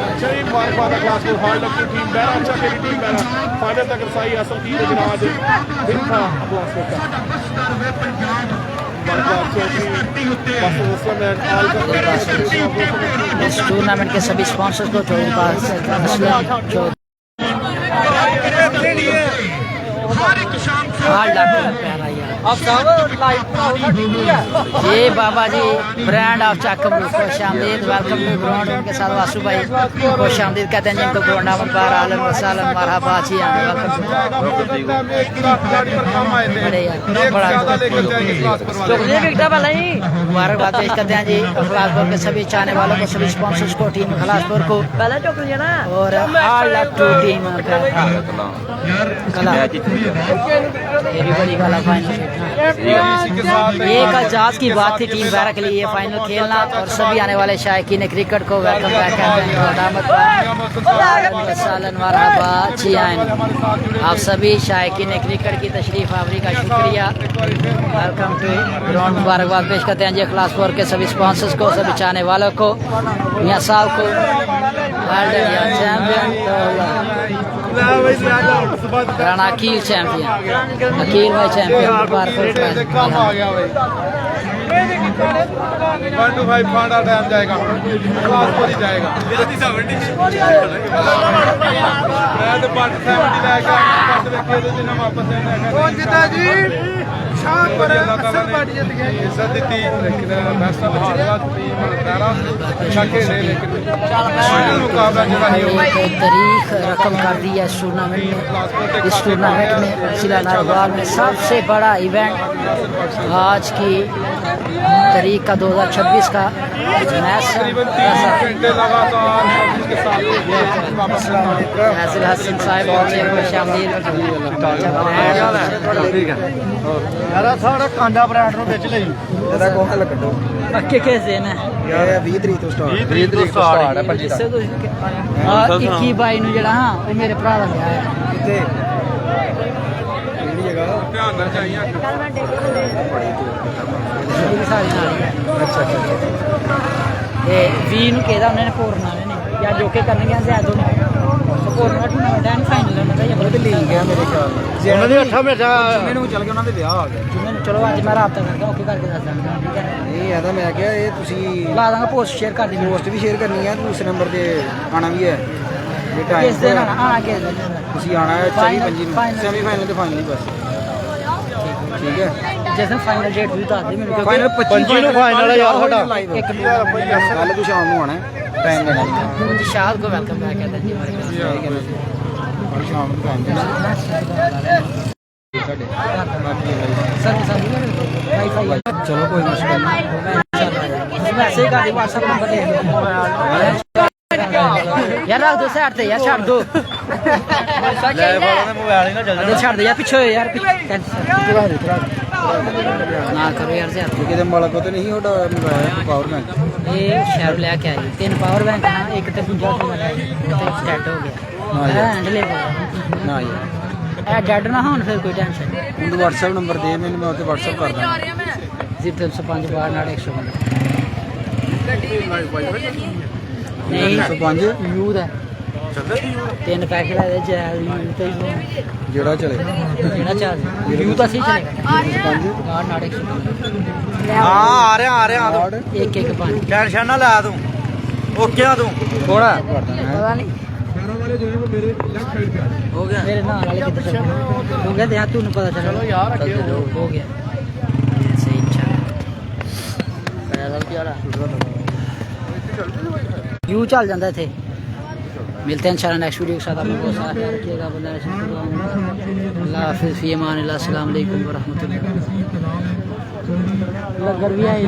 अच्छा जी मुबारकबाद है क्लास 4 फाइनल की टीम बहरा, अच्छा खेली टीम बहरा, फाइनल तक रसाई हासिल की, लेकिन आज दिन था क्लास 4 का।
इस टूर्नामेंट के सभी स्पॉन्सर्स को ये बाबा जी ब्रांड ऑफ चाकम खुश आमदीद, वेलकम टू ग्राउंड। उनके साथ वासु भाई खुश आमदीद कहते हैं जिनको ग्राउंड आमद पार आलम वसालम मरहबा जी, वेलकम टू। मुबारकबाद पेश करते हैं जी खलासपुर के सभी चाहने वालों को, सभी स्पॉन्सर्स को, टीम खलासपुर को और ऑल लव टू टीम एक जहाज की बात थी टीम बैरा के लिए फाइनल खेलना और सभी आने वाले शायकीन क्रिकेट को वेलकम बैक कहते हैं। आप सभी शायकीन क्रिकेट की तशरीफ आवरी का शुक्रिया। Welcome to ground. मुबारकबाद पेश करते हैं जी क्लासपुर के सभी स्पॉन्सर्स को, सभी चाहने वालों को, मियां साहब को, चैंपियन राना अकील चैंपियन, अकील भाई चैंपियन।
1 to 5 फांडा टाइम जाएगा, क्लासपुर ही जाएगा। मैं तो पार्ट 70 लाएगा, पार्ट में खेले दिन हम वापस कौन जीता जी? शाम पर पार्टी जीत गया, इज्जत दी थी, लेकिन बेस्ट ऑफ टीम तारा अच्छा खेले, लेकिन फाइनल मुकाबला जो है
तारीख रकम कर दी है इस टूर्नामेंट में। इस टूर्नामेंट में जिला नारवाल में सबसे बड़ा इवेंट आज की तारीख का 2026 का मैच हासिल हसन साहब पहुंचे, खुश आमदीद।
कांडा ब्रांड ਨੂੰ ਵਿੱਚ ਲਈ ਇਹਦਾ ਕੋਹ ਹੱਲ ਕੱਢੋ
पक्के कैसे ना
ਯਾਰ 20 ਤਰੀਕ ਤੋਂ ਸਟਾਰਟ 20 ਤਰੀਕ ਤੋਂ ਸਟਾਰਟ ਹੈ ਭਾਜੀ
इससे तो 21-22 ਨੂੰ ਜਿਹੜਾ ਹਾਂ ਉਹ ਮੇਰੇ ਭਰਾ ਦਾ ਵਿਆਹ ਹੈ।
ਕਿੱਥੇ ਕਿਹੜੀ ਜਗ੍ਹਾ
ਧਿਆਨ ਨਾਲ ਚਾਹੀਏ।
ਮੇਰੀ ਸਾਰੀ ਨਾਲ ਹੀ ਹੈ।
ਅੱਛਾ ਅੱਛਾ
ਤੇ 20 ਨੂੰ ਕਿਹਦਾ ਉਹਨਾਂ ਨੇ ਪੂਰਨਾ ਨੇ ਜਾਂ ਜੋ ਕੇ ਕਰਨਗੇ ਜ਼ੈਦ ਨੂੰ ਟੂਰਨਾਮੈਂਟ ਹੈ ਫਾਈਨਲ ਉਹਨਾਂ ਦਾ ਜਾਂ
ਉਹ ਤੇ ਲੀਗ ਗਿਆ ਮੇਰੇ ਖਿਆਲ ਨਾਲ ਉਹਨਾਂ ਦੇ 8 ਮਿੰਟ ਮੈਨੂੰ ਚੱਲ ਗਿਆ ਉਹਨਾਂ ਦੇ ਵਿਆਹ ਆ ਗਿਆ
ਜਿਵੇਂ ਚਲੋ ਅੱਜ ਮੈਂ ਰਾਬਤਾ ਕਰਦਾ ਓਕੇ ਕਰਕੇ ਦੱਸ ਦਾਂਗਾ ਠੀਕ ਹੈ
ਇਹ ਆਦਾ ਮੈਂ ਕਿਹਾ ਇਹ ਤੁਸੀਂ
ਲਾ ਦਾਂਗਾ ਪੋਸਟ ਸ਼ੇਅਰ ਕਰ ਦਿੰਦਾ
ਪੋਸਟ ਵੀ ਸ਼ੇਅਰ ਕਰਨੀ ਹੈ ਦੂਸਰੇ ਨੰਬਰ ਤੇ ਆਣਾ ਵੀ ਹੈ ਇਹ ਟਾਈਮ
ਕਿਸ ਦਿਨ ਆਣਾ ਕਿਸ ਦਿਨ
ਤੁਸੀਂ ਆਣਾ ਹੈ 24 25 ਨੂੰ ਸੈਮੀ ਫਾਈਨਲ ਤੇ ਫਾਈਨਲ ਹੀ ਬਸ ਠੀਕ ਹੈ
ਜਿਸ ਦਿਨ ਫਾਈਨਲ ਡੇਟ ਵੀ ਦੱਸ ਦੇ ਮੈਨੂੰ
ਫਾਈਨਲ 25 ਨੂੰ ਫਾਈਨਲ ਹੈ ਯਾਰ ਸਾਡਾ
ਇੱਕ
ਕੱਲ ਤੂੰ ਸ਼ਾਮ ਨੂੰ ਆਣਾ ਟਾਈਮ ਦੇਣਾ
ਸ਼ਾਦ ਕੋ ਵੈਲਕਮ ਬੈਕ ਕਹਿੰਦੇ ਜੀ ਹਮਾਰੇ
ਸ਼ਾਮ ਨੂੰ ਟਾਈਮ ਦੇਣਾ
ਸਰ ਵਾਈਫਾਈ
ਚਲੋ ਕੋਈ ਮੁਸ਼ਕਲ ਨਹੀਂ
ਵੈਸੇ ਹੀ ਗਾੜੀ WhatsApp ਨੰਬਰ ਦੇ ਯਾਰ ਰੱਖ ਦੋ ਸਾਈਡ ਤੇ ਯਾਰ ਛੱਡ ਦੋ ਲੈ ਵਾਲਾ ਦਾ ਮੋਬਾਈਲ ਹੀ ਨਾ ਚੱਲ ਜਾਣਾ ਛੱਡ ਦੇ ਯਾਰ ਪਿੱਛੇ ਹੋਏ ਯਾਰ ਨਾ ਕਰੋ ਯਾਰ ਜੀ
ਕਿਤੇ ਮਾਲਕ ਕੋ ਤੇ ਨਹੀਂ ਉਹਦਾ ਮੋਬਾਈਲ ਪਾਵਰ ਬੈਂਕ
ਇਹ ਸ਼ਹਿਰ ਲੈ ਕੇ ਆਈ 3 ਪਾਵਰ ਬੈਂਕ ਨਾ ਇੱਕ ਤੇ ਦੂਜਾ ਸੈੱਟ ਹੋ ਗਿਆ ਹੈਂਡਲੇ
ਨਾ ਯਾਰ
ਇਹ ਡੈਡ ਨਾ ਹੋਣ ਫਿਰ ਕੋਈ ਟੈਨਸ਼ਨ ਨਹੀਂ
ਉਹਨੂੰ WhatsApp ਨੰਬਰ ਦੇ ਮੈਨੂੰ ਮੈਂ ਉੱਤੇ WhatsApp ਕਰ ਦਾਂਗਾ
0305 92 ਨਹੀਂ
105
ਯੂ ਦਾ ਤਿੰਨ ਪੈਕਟ ਲੈ ਜੈਲ ਯੂ ਤੇ
ਜਿਹੜਾ ਚਲੇ
ਜਿਹੜਾ ਚੱਲ ਯੂ ਤਾਂ ਸਹੀ ਚੱਲੇਗਾ
5
ਨਾੜੇ
ਆ ਰਿਹਾ
115
ਟੈਨਸ਼ਨ ਨਾ ਲੈ ਤੂੰ ਓਕੇ ਆ ਤੂੰ
ਥੋੜਾ
ਪਤਾ ਨਹੀਂ ਹੋ ਗਿਆ ਮੇਰੇ ਨਾਲ ਵਾਲੇ ਕਿੱਥੇ ਚਲੇ ਗਏ ਹੋ ਗਿਆ ਤੇ ਤੁਹਾਨੂੰ ਪਤਾ ਚੱਲ ਚਲੋ ਯਾਰ ਹੋ ਗਿਆ ਸਹੀ यू चल जाता थे मिलते हैं इंशाल्लाह नेक्स्ट वीडियो के साथ आप लोगों को साथ रखिएगा अल्लाह हाफिज़ फी अमान अल्लाह अस्सलाम वालेकुम व रहमतुल्लाह लगर भी आई